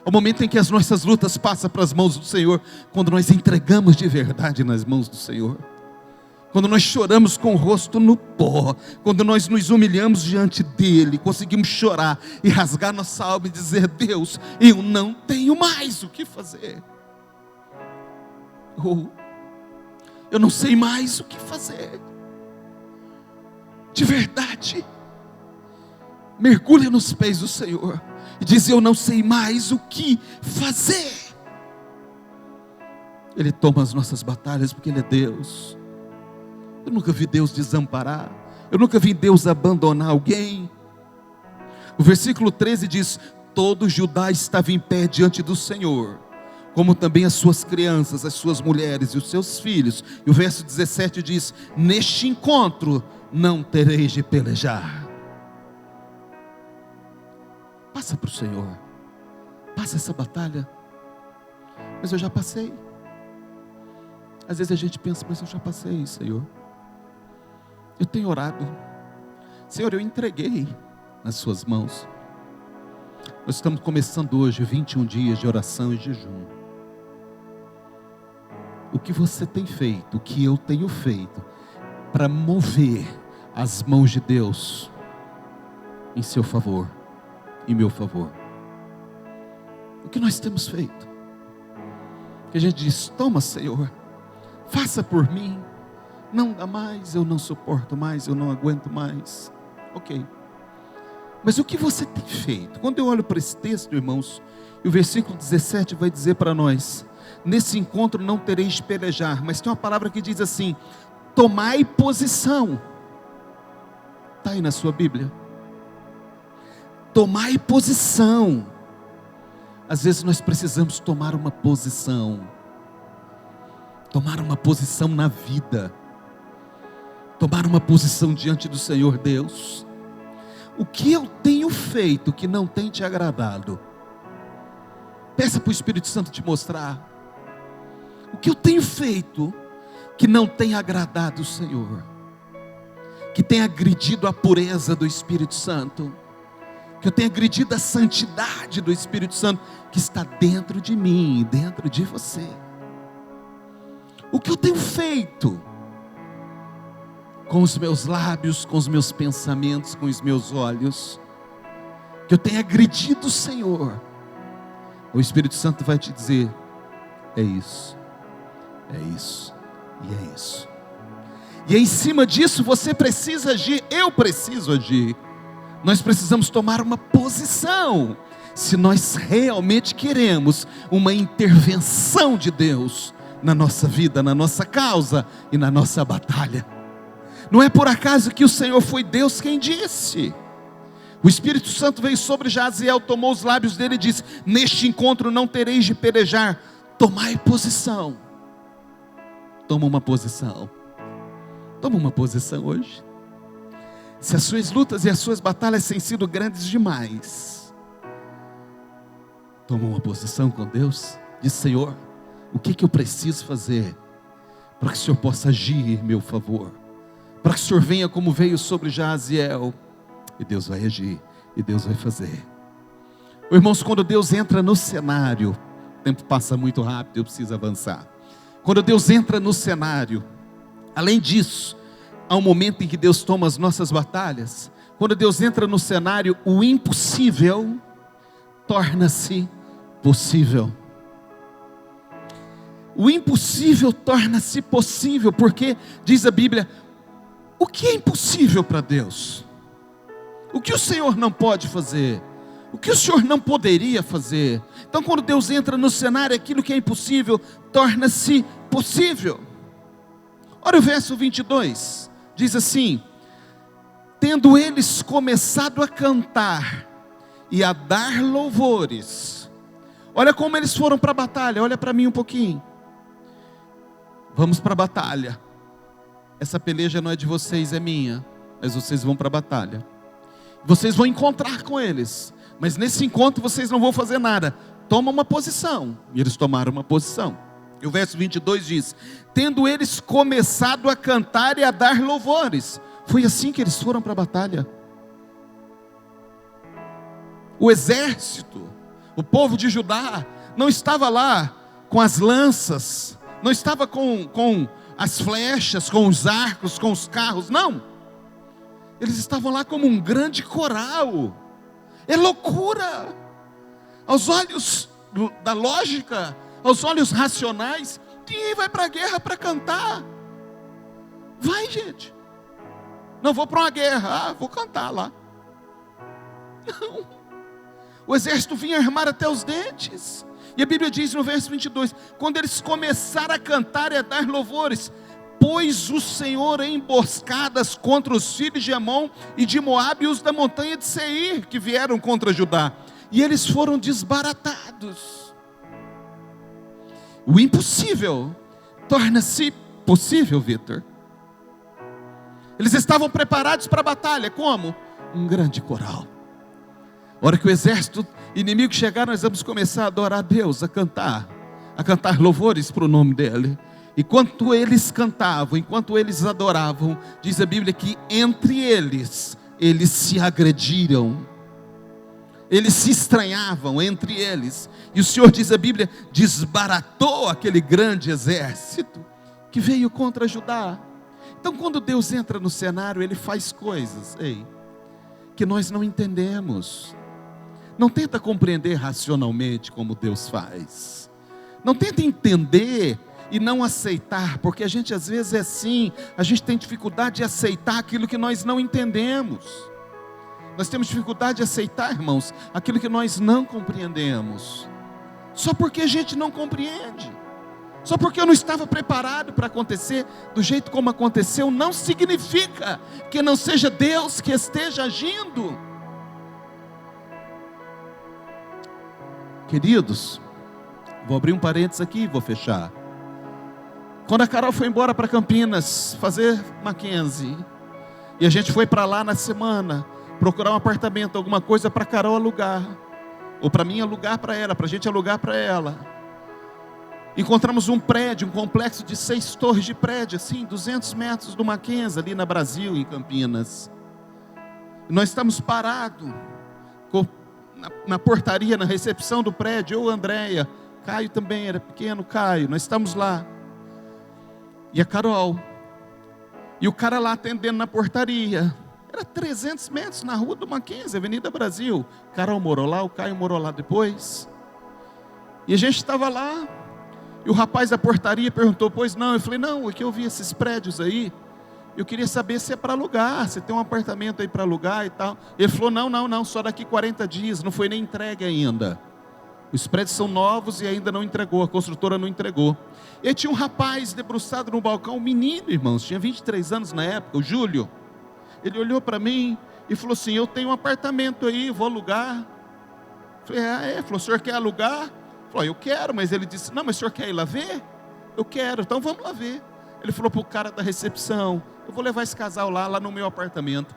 ao momento em que as nossas lutas passam para as mãos do Senhor, quando nós entregamos de verdade nas mãos do Senhor, quando nós choramos com o rosto no pó, quando nós nos humilhamos diante dEle, conseguimos chorar e rasgar nossa alma e dizer: Deus, eu não tenho mais o que fazer. Eu não sei mais o que fazer. De verdade, mergulha nos pés do Senhor e diz: eu não sei mais o que fazer. Ele toma as nossas batalhas porque Ele é Deus. Eu nunca vi Deus desamparar, eu nunca vi Deus abandonar alguém. O versículo 13 diz: todo Judá estava em pé diante do Senhor, como também as suas crianças, as suas mulheres e os seus filhos. E o verso 17 diz: neste encontro não tereis de pelejar. Passa para o Senhor, passa essa batalha. Mas eu já passei. Às vezes a gente pensa: mas eu já passei, Senhor. Eu tenho orado, Senhor, eu entreguei nas suas mãos. Nós estamos começando hoje 21 dias de oração e jejum. O que você tem feito, o que eu tenho feito para mover as mãos de Deus em seu favor, em meu favor? O que nós temos feito? que a gente diz: toma, Senhor, faça por mim, não dá mais, eu não suporto mais, eu não aguento mais. Ok, mas o que você tem feito? Quando eu olho para esse texto, irmãos, e o versículo 17 vai dizer para nós: nesse encontro não tereis de pelejar, mas tem uma palavra que diz assim: tomai posição. Está aí na sua Bíblia. Tomai posição. Às vezes nós precisamos tomar uma posição. Tomar uma posição na vida. Tomar uma posição diante do Senhor Deus. O que eu tenho feito que não tem te agradado? Peça para o Espírito Santo te mostrar. O que eu tenho feito que não tem agradado o Senhor? Que tem agredido a pureza do Espírito Santo? Que eu tenho agredido a santidade do Espírito Santo que está dentro de mim, dentro de você? O que eu tenho feito com os meus lábios, com os meus pensamentos, com os meus olhos, que eu tenho agredido o Senhor? O Espírito Santo vai te dizer: é isso, é isso e é isso. E em cima disso você precisa agir, eu preciso agir. Nós precisamos tomar uma posição, se nós realmente queremos uma intervenção de Deus na nossa vida, na nossa causa e na nossa batalha. Não é por acaso que o Senhor foi Deus quem disse. O Espírito Santo veio sobre Jaziel, tomou os lábios dele e disse: neste encontro não tereis de pelejar, tomai posição. Toma uma posição. Toma uma posição hoje. Se as suas lutas e as suas batalhas têm sido grandes demais, toma uma posição com Deus. Diz: Senhor, o que eu preciso fazer para que o Senhor possa agir em meu favor? Para que o Senhor venha como veio sobre Jaziel. E Deus vai agir, e Deus vai fazer. Irmãos, quando Deus entra no cenário, o tempo passa muito rápido, eu preciso avançar. Quando Deus entra no cenário, além disso, há um momento em que Deus toma as nossas batalhas. Quando Deus entra no cenário, o impossível torna-se possível. O impossível torna-se possível, porque diz a Bíblia: o que é impossível para Deus? O que o Senhor não pode fazer? O que o Senhor não poderia fazer? Então, quando Deus entra no cenário, aquilo que é impossível torna-se possível. Olha o verso 22, diz assim: tendo eles começado a cantar e a dar louvores. Olha como eles foram para a batalha, olha para mim um pouquinho. Vamos para a batalha. Essa peleja não é de vocês, é minha, mas vocês vão para a batalha. Vocês vão encontrar com eles, mas nesse encontro vocês não vão fazer nada. Toma uma posição. E eles tomaram uma posição. E o verso 22 diz: tendo eles começado a cantar e a dar louvores. Foi assim que eles foram para a batalha. O exército, o povo de Judá, não estava lá com as lanças, não estava com as flechas, com os arcos, com os carros, não. Eles estavam lá como um grande coral. É loucura. Aos olhos da lógica, aos olhos racionais, ninguém vai para a guerra para cantar. Vai, gente. Não vou para uma guerra, vou cantar lá. Não. O exército vinha armar até os dentes. E a Bíblia diz no verso 22, quando eles começaram a cantar e a dar louvores: pôs o Senhor em emboscadas contra os filhos de Amon e de Moabe e os da montanha de Seir, que vieram contra Judá, e eles foram desbaratados. O impossível torna-se possível, Vitor. Eles estavam preparados para a batalha, como? Um grande coral. A hora que o exército inimigo chegar, nós vamos começar a adorar a Deus, a cantar louvores para o nome dEle. Enquanto eles cantavam, enquanto eles adoravam, diz a Bíblia que entre eles se agrediram, eles se estranhavam entre eles, e o Senhor, diz a Bíblia, desbaratou aquele grande exército que veio contra Judá. Então, quando Deus entra no cenário, Ele faz coisas que nós não entendemos. Não tenta compreender racionalmente como Deus faz. Não tenta entender e não aceitar, porque a gente às vezes é assim, a gente tem dificuldade de aceitar aquilo que nós não entendemos. Nós temos dificuldade de aceitar, irmãos, aquilo que nós não compreendemos. Só porque a gente não compreende. Só porque eu não estava preparado para acontecer do jeito como aconteceu, não significa que não seja Deus que esteja agindo. Queridos, vou abrir um parênteses aqui e vou fechar. Quando a Carol foi embora para Campinas fazer Mackenzie, e a gente foi para lá na semana, procurar um apartamento, alguma coisa para a Carol alugar, ou para mim alugar para ela, para a gente alugar para ela. Encontramos um prédio, um complexo de 6 torres de prédio, assim, 200 metros do Mackenzie, ali na Brasil, em Campinas. Nós estamos parados na portaria, na recepção do prédio, eu, Andréia, Caio também era pequeno, Caio, nós estamos lá. E a Carol, e o cara lá atendendo na portaria, era 300 metros na rua do Mackenzie, Avenida Brasil. Carol morou lá, o Caio morou lá depois. E a gente estava lá, e o rapaz da portaria perguntou, pois não? Eu falei, não, é que eu vi esses prédios aí, eu queria saber se é para alugar, se tem um apartamento aí para alugar e tal. Ele falou, não, só daqui 40 dias, não foi nem entregue ainda. Os prédios são novos e ainda não entregou, a construtora não entregou. E tinha um rapaz debruçado no balcão, um menino, irmãos, tinha 23 anos na época, o Júlio. Ele olhou para mim e falou assim, eu tenho um apartamento aí, vou alugar. Eu falei, é? Falou, o senhor quer alugar? Falou, eu quero, mas ele disse, não, mas o senhor quer ir lá ver? Eu quero, então vamos lá ver. Ele falou para o cara da recepção, eu vou levar esse casal lá no meu apartamento.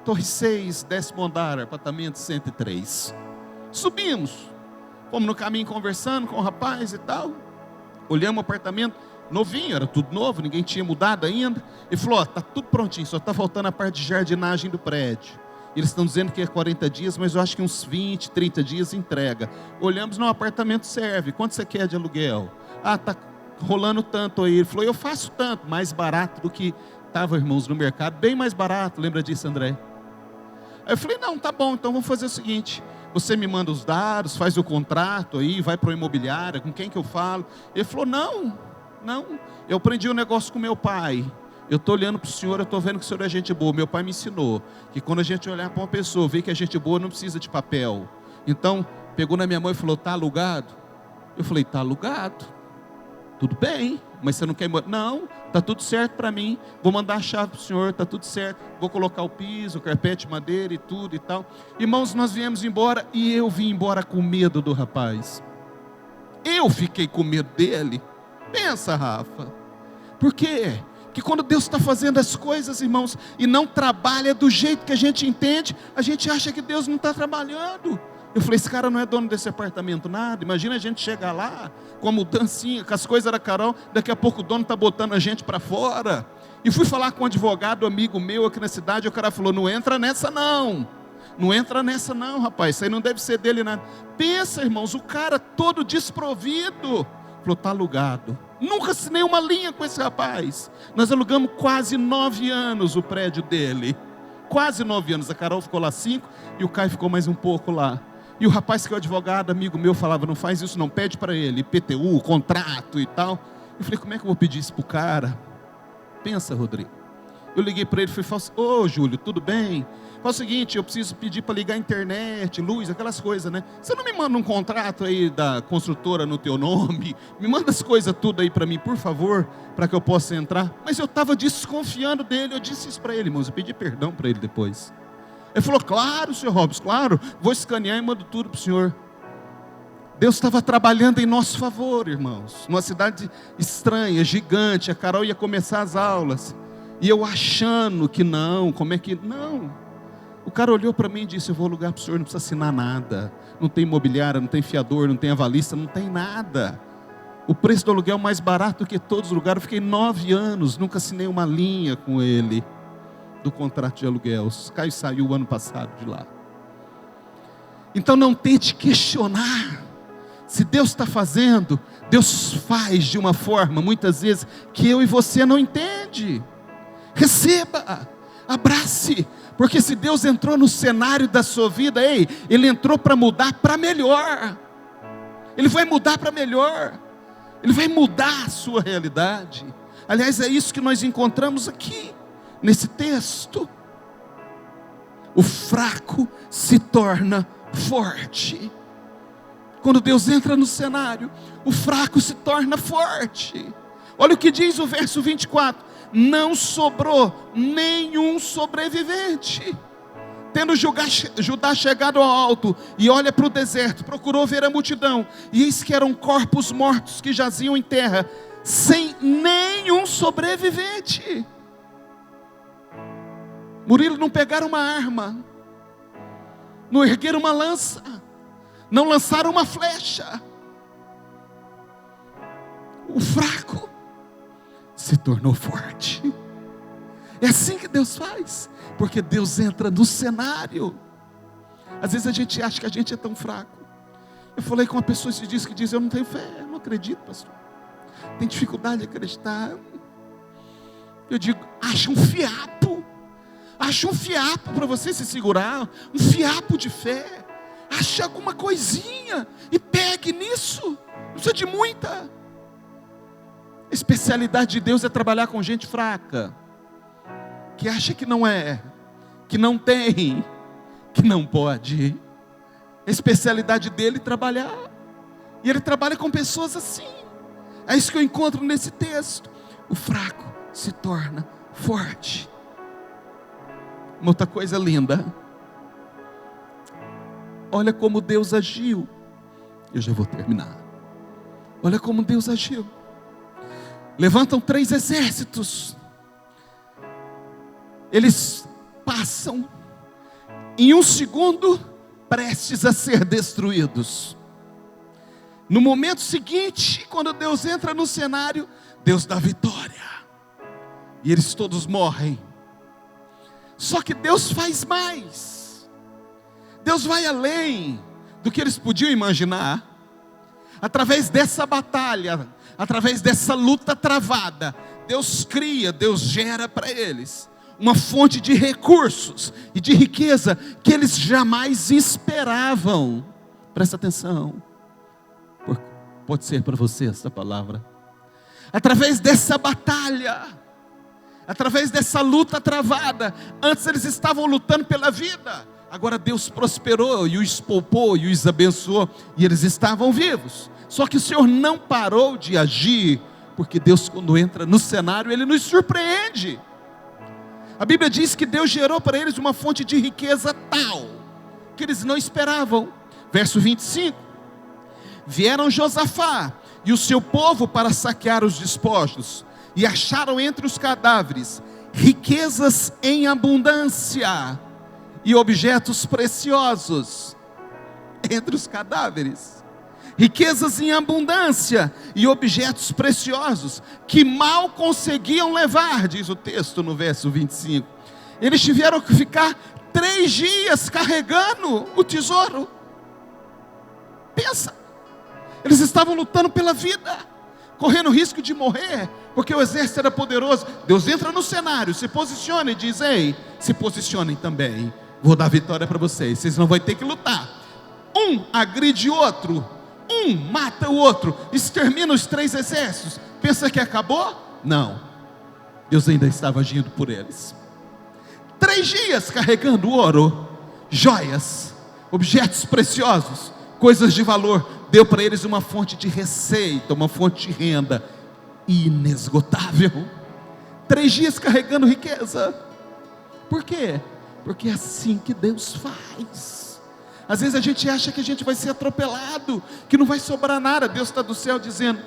Torre 6, 10º andar, apartamento 103. Subimos, fomos no caminho conversando com o rapaz e tal. Olhamos o apartamento, novinho, era tudo novo, ninguém tinha mudado ainda. Ele falou, está tudo prontinho, só está faltando a parte de jardinagem do prédio. Eles estão dizendo que é 40 dias, mas eu acho que uns 20, 30 dias entrega. Olhamos, não, o apartamento serve, quanto você quer de aluguel? Ah, está rolando tanto aí. Ele falou, eu faço tanto, mais barato do que estava, irmãos, no mercado, bem mais barato, lembra disso, André? Aí eu falei, não, tá bom, então vamos fazer o seguinte, você me manda os dados, faz o contrato aí, vai para o imobiliário, com quem que eu falo? Ele falou, não, eu aprendi um negócio com meu pai, eu estou olhando para o senhor, eu estou vendo que o senhor é gente boa, meu pai me ensinou, que quando a gente olhar para uma pessoa, ver que é gente boa, não precisa de papel. Então, pegou na minha mão e falou, tá alugado? Eu falei, tá alugado, tudo bem, mas você não quer ir embora? Não, está tudo certo para mim, vou mandar a chave para o senhor, está tudo certo, vou colocar o piso, o carpete, madeira e tudo e tal. Irmãos, nós viemos embora e eu vim embora com medo do rapaz. Eu fiquei com medo dele. Pensa, Rafa, por quê? Porque quando Deus está fazendo as coisas, irmãos, e não trabalha do jeito que a gente entende, a gente acha que Deus não está trabalhando. Eu falei, esse cara não é dono desse apartamento, nada. Imagina a gente chegar lá com a mudancinha, com as coisas da Carol, daqui a pouco o dono está botando a gente para fora. E fui falar com um advogado, amigo meu aqui na cidade, e o cara falou, não entra nessa não. Não entra nessa não, rapaz, isso aí não deve ser dele nada. Pensa, irmãos, o cara todo desprovido. Falou, está alugado. Nunca assinei uma linha com esse rapaz. Nós alugamos quase 9 anos o prédio dele. Quase 9 anos, a Carol ficou lá 5 e o Caio ficou mais um pouco lá. E o rapaz que é o advogado, amigo meu, falava, não faz isso não, pede para ele, IPTU, contrato e tal. Eu falei, como é que eu vou pedir isso para o cara? Pensa, Rodrigo. Eu liguei para ele e falei, ô Júlio, tudo bem? Faz o seguinte, eu preciso pedir para ligar a internet, luz, aquelas coisas, né? Você não me manda um contrato aí da construtora no teu nome? Me manda as coisas tudo aí para mim, por favor, para que eu possa entrar. Mas eu estava desconfiando dele, eu disse isso para ele, irmãos, eu pedi perdão para ele depois. Ele falou, claro, senhor Robson, claro, vou escanear e mando tudo para o senhor. Deus estava trabalhando em nosso favor, irmãos. Numa cidade estranha, gigante, a Carol ia começar as aulas. E eu achando que não, como é que... Não. O cara olhou para mim e disse, eu vou alugar para o senhor, não precisa assinar nada. Não tem imobiliária, não tem fiador, não tem avalista, não tem nada. O preço do aluguel é mais barato do que todos os lugares. Eu fiquei 9 anos, nunca assinei uma linha com ele do contrato de aluguel. Caio saiu o ano passado de lá. Então não tente questionar. Se Deus está fazendo, Deus faz de uma forma, muitas vezes, que eu e você não entende. Receba, abrace, porque se Deus entrou no cenário da sua vida, Ele entrou para mudar para melhor. Ele vai mudar para melhor. Ele vai mudar a sua realidade. Aliás, é isso que nós encontramos aqui, nesse texto. O fraco se torna forte. Quando Deus entra no cenário, o fraco se torna forte. Olha o que diz o verso 24: não sobrou nenhum sobrevivente. Tendo Judá chegado ao alto e olha para o deserto, procurou ver a multidão, e eis que eram corpos mortos que jaziam em terra, sem nenhum sobrevivente. Murilo, não pegaram uma arma, não ergueram uma lança, não lançaram uma flecha. O fraco se tornou forte. É assim que Deus faz, porque Deus entra no cenário. Às vezes a gente acha que a gente é tão fraco. Eu falei com uma pessoa esses dias que diz: eu não tenho fé, eu não acredito, pastor. Tem dificuldade de acreditar. Eu digo: acha um fiapo. Acha um fiapo para você se segurar, um fiapo de fé. Ache alguma coisinha e pegue nisso. Não precisa de muita. A especialidade de Deus é trabalhar com gente fraca, que acha que não é, que não tem, que não pode. A especialidade dele é trabalhar. E ele trabalha com pessoas assim. É isso que eu encontro nesse texto. O fraco se torna forte. Uma outra coisa linda. Olha como Deus agiu. Eu já vou terminar. Olha como Deus agiu. Levantam 3 exércitos. Eles passam em 1 segundo, prestes a ser destruídos. No momento seguinte, quando Deus entra no cenário, Deus dá vitória. E eles todos morrem. Só que Deus faz mais. Deus vai além do que eles podiam imaginar. Através dessa batalha, através dessa luta travada, Deus cria, Deus gera para eles uma fonte de recursos e de riqueza que eles jamais esperavam. Presta atenção. Pode ser para você essa palavra. Através dessa batalha, através dessa luta travada, antes eles estavam lutando pela vida, agora Deus prosperou e os poupou e os abençoou, e eles estavam vivos. Só que o Senhor não parou de agir, porque Deus, quando entra no cenário, Ele nos surpreende. A Bíblia diz que Deus gerou para eles uma fonte de riqueza tal, que eles não esperavam. Verso 25: vieram Josafá e o seu povo para saquear os despojos, e acharam entre os cadáveres riquezas em abundância e objetos preciosos. Entre os cadáveres, riquezas em abundância e objetos preciosos, que mal conseguiam levar, diz o texto no verso 25. Eles tiveram que ficar 3 dias carregando o tesouro. Pensa, eles estavam lutando pela vida, correndo risco de morrer, porque o exército era poderoso. Deus entra no cenário, se posiciona e diz: ei, se posicionem também, vou dar vitória para vocês, vocês não vão ter que lutar. Um agride outro, um mata o outro, extermina os 3 exércitos. Pensa que acabou? Não, Deus ainda estava agindo por eles. 3 dias carregando ouro, joias, objetos preciosos, coisas de valor. Deu para eles uma fonte de receita, uma fonte de renda inesgotável. 3 dias carregando riqueza. Por quê? Porque é assim que Deus faz. Às vezes a gente acha que a gente vai ser atropelado, que não vai sobrar nada. Deus está do céu dizendo: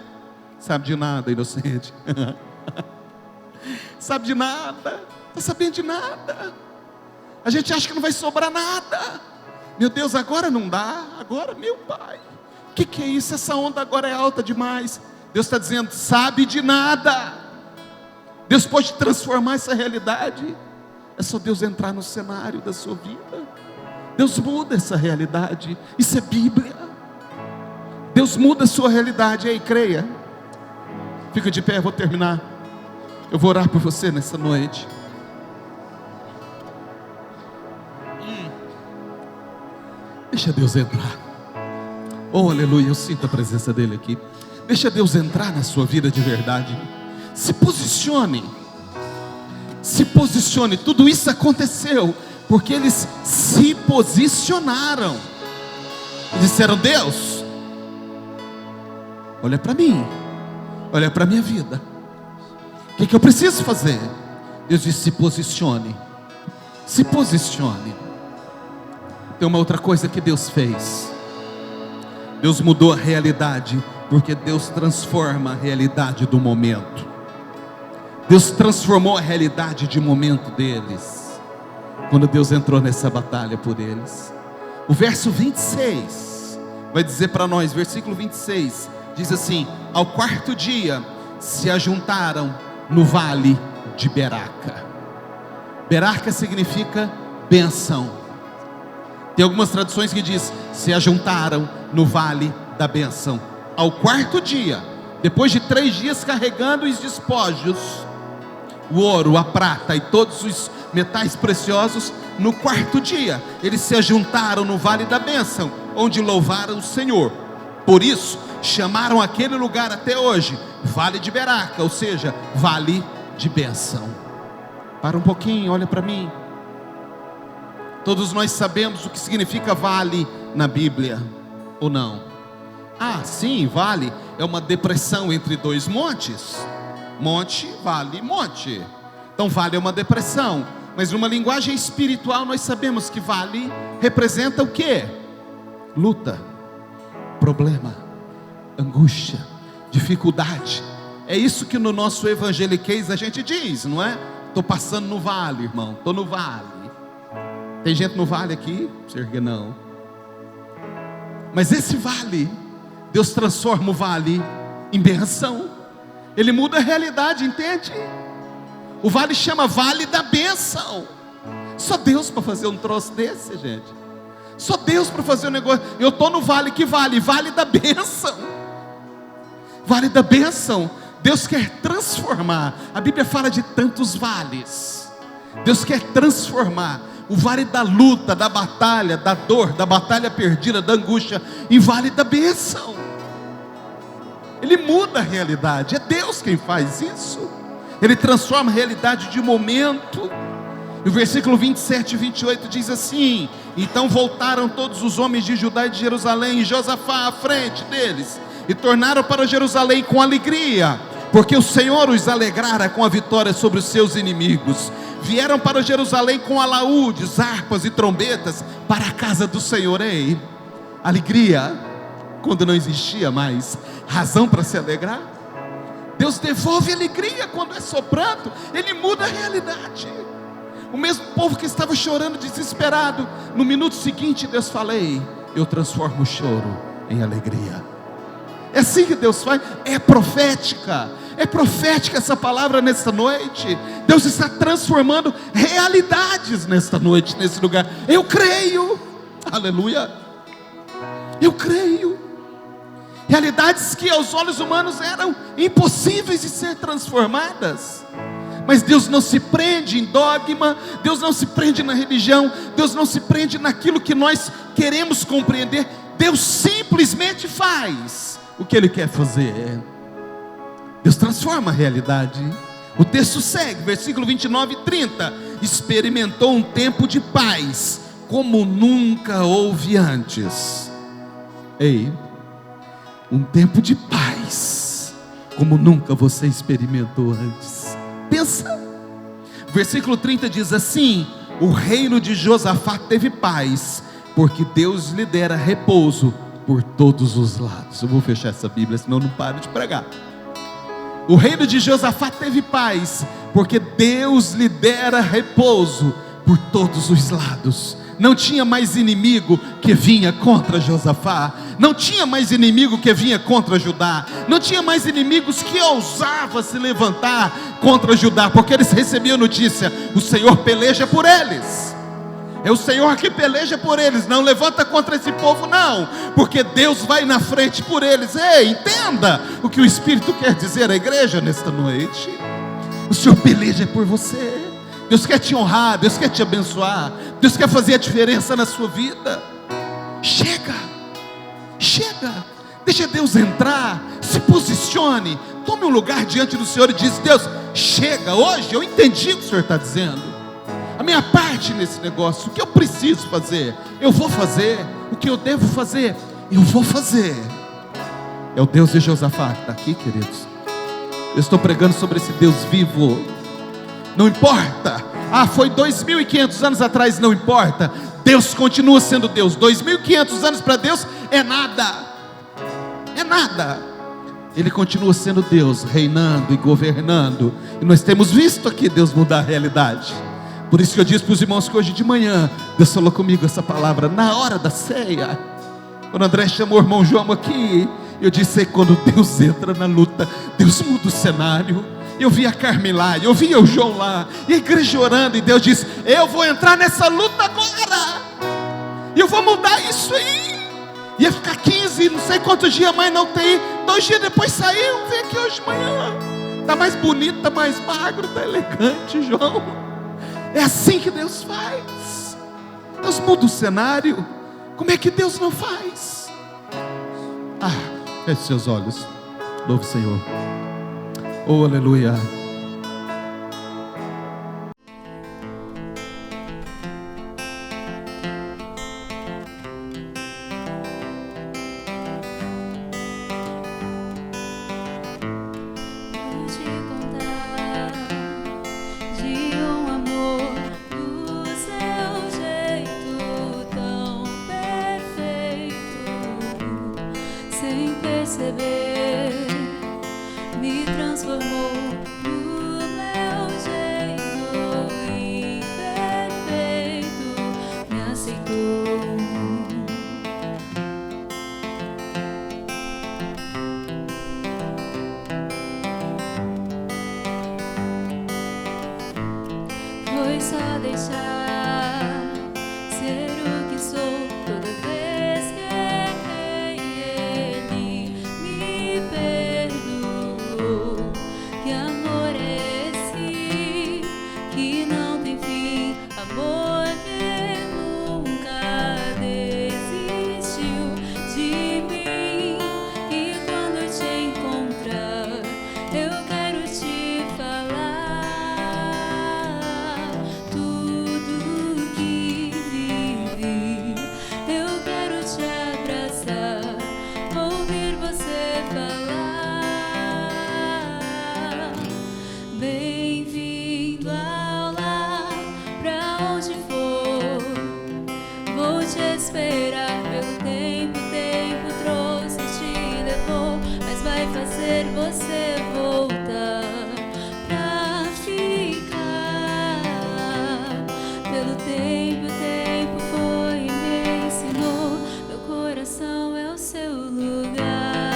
sabe de nada, inocente. Sabe de nada, está sabendo de nada. A gente acha que não vai sobrar nada. Meu Deus, agora não dá. Agora, meu Pai, o que é isso? Essa onda agora é alta demais. Deus está dizendo: sabe de nada. Deus pode transformar essa realidade. É só Deus entrar no cenário da sua vida. Deus muda essa realidade. Isso é Bíblia. Deus muda a sua realidade. Ei, creia. Fica de pé, eu vou terminar. Eu vou orar por você nessa noite. Deixa Deus entrar. Oh, aleluia, eu sinto a presença dEle aqui. Deixa Deus entrar na sua vida de verdade. Se posicione. Se posicione. Tudo isso aconteceu porque eles se posicionaram e disseram: Deus, olha para mim, olha para a minha vida, o que eu preciso fazer? Deus disse: se posicione. Se posicione. Tem uma outra coisa que Deus fez. Deus mudou a realidade, porque Deus transforma a realidade do momento. Deus transformou a realidade de momento deles, quando Deus entrou nessa batalha por eles. O verso 26 vai dizer para nós, versículo 26, diz assim: ao quarto dia se ajuntaram no vale de Beraca. Beraca significa bênção. Tem algumas traduções que diz: se ajuntaram no vale da bênção. Ao quarto dia, depois de 3 dias carregando os despojos, o ouro, a prata e todos os metais preciosos, no quarto dia eles se ajuntaram no vale da bênção, onde louvaram o Senhor. Por isso chamaram aquele lugar até hoje Vale de Beraca, ou seja, vale de bênção. Para um pouquinho, olha para mim. Todos nós sabemos o que significa vale na Bíblia, ou não? Ah, sim, vale é uma depressão entre 2 montes. Monte, vale, monte. Então vale é uma depressão. Mas numa linguagem espiritual nós sabemos que vale representa o quê? Luta, problema, angústia, dificuldade. É isso que no nosso evangeliquez a gente diz, não é? Estou passando no vale, irmão, estou no vale. Tem gente no vale aqui? Sergue não. Mas esse vale, Deus transforma o vale em benção. Ele muda a realidade, entende? O vale chama vale da bênção. Só Deus para fazer um troço desse, gente. Só Deus para fazer um negócio. Eu estou no vale, que vale? Vale da bênção. Vale da bênção. Deus quer transformar. A Bíblia fala de tantos vales. Deus quer transformar o vale da luta, da batalha, da dor, da batalha perdida, da angústia, em vale da bênção. Ele muda a realidade. É Deus quem faz isso. Ele transforma a realidade de momento. E o versículo 27 e 28 diz assim: então voltaram todos os homens de Judá e de Jerusalém, e Josafá à frente deles, e tornaram para Jerusalém com alegria, porque o Senhor os alegrara com a vitória sobre os seus inimigos. Vieram para Jerusalém com alaúdes, harpas e trombetas para a casa do Senhor. Ei, alegria quando não existia mais razão para se alegrar. Deus devolve alegria quando é soprando. Ele muda a realidade. O mesmo povo que estava chorando desesperado, no minuto seguinte Deus fala: ei, eu transformo o choro em alegria. É assim que Deus faz. É profética. É profética essa palavra nesta noite. Deus está transformando realidades nesta noite, nesse lugar. Eu creio. Aleluia. Eu creio. Realidades que aos olhos humanos eram impossíveis de ser transformadas. Mas Deus não se prende em dogma, Deus não se prende na religião, Deus não se prende naquilo que nós queremos compreender. Deus simplesmente faz o que Ele quer fazer. Deus transforma a realidade. O texto segue, versículo 29 e 30. Experimentou um tempo de paz, como nunca houve antes. Ei, um tempo de paz, como nunca você experimentou antes. Pensa. Versículo 30 diz assim: o reino de Josafá teve paz, porque Deus lhe dera repouso por todos os lados. Eu vou fechar essa Bíblia, senão eu não paro de pregar. O reino de Josafá teve paz, porque Deus lhe dera repouso por todos os lados. Não tinha mais inimigo que vinha contra Josafá. Não tinha mais inimigo que vinha contra Judá. Não tinha mais inimigos que ousavam se levantar contra Judá, porque eles recebiam notícia: o Senhor peleja por eles. É o Senhor que peleja por eles. Não levanta contra esse povo não, porque Deus vai na frente por eles. Ei, entenda o que o Espírito quer dizer à igreja nesta noite. O Senhor peleja por você. Deus quer te honrar, Deus quer te abençoar, Deus quer fazer a diferença na sua vida. Chega, chega, Deixa Deus entrar, se posicione, tome um lugar diante do Senhor e diz: Deus, chega, hoje eu entendi o que o Senhor está dizendo. A minha parte nesse negócio, o que eu preciso fazer, eu vou fazer. O que eu devo fazer, eu vou fazer. É o Deus de Josafá que está aqui, queridos. Eu estou pregando sobre esse Deus vivo. Não importa, foi 2.500 anos atrás, não importa. Deus continua sendo Deus. 2.500 anos para Deus é nada. É nada. Ele continua sendo Deus, reinando e governando. E nós temos visto aqui Deus mudar a realidade. Por isso que eu disse para os irmãos que hoje de manhã Deus falou comigo essa palavra na hora da ceia. Quando André chamou o irmão João aqui, eu disse: quando Deus entra na luta, Deus muda o cenário. Eu vi a Carmen lá, eu vi o João lá, e a igreja orando, e Deus disse: eu vou entrar nessa luta agora, e eu vou mudar isso aí. Ia ficar 15, não sei quantos dias mais na UTI. 2 dias depois saiu, vem aqui hoje de manhã. Está mais bonito, está mais magro, está elegante, João. É assim que Deus faz. Deus muda o cenário. Como é que Deus não faz? Feche seus olhos. Louve o Senhor. Oh, aleluia. Me transformou no meu jeito imperfeito, me aceitou. Foi só deixar ser o que sou toda vez que errei. Ele me perdoou. Que amor é esse que não tem fim? Amor que nunca desistiu de mim. E quando eu te encontrar, eu quero te falar tudo que vivi. Eu quero te abraçar, ouvir você falar: bem-vindo ao lar, pra onde for, vou te esperar. Pelo tempo, o tempo trouxe, te levou, mas vai fazer você voltar pra ficar. Pelo tempo, o tempo foi e me ensinou, meu coração é o seu lugar.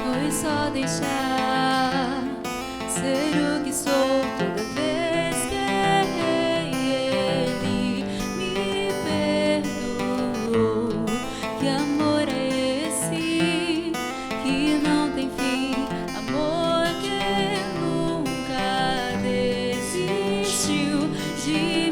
Foi só deixar ser o que sou toda vez que errei. Ele me perdoou. Que amor é esse que não tem fim? Amor que nunca desistiu de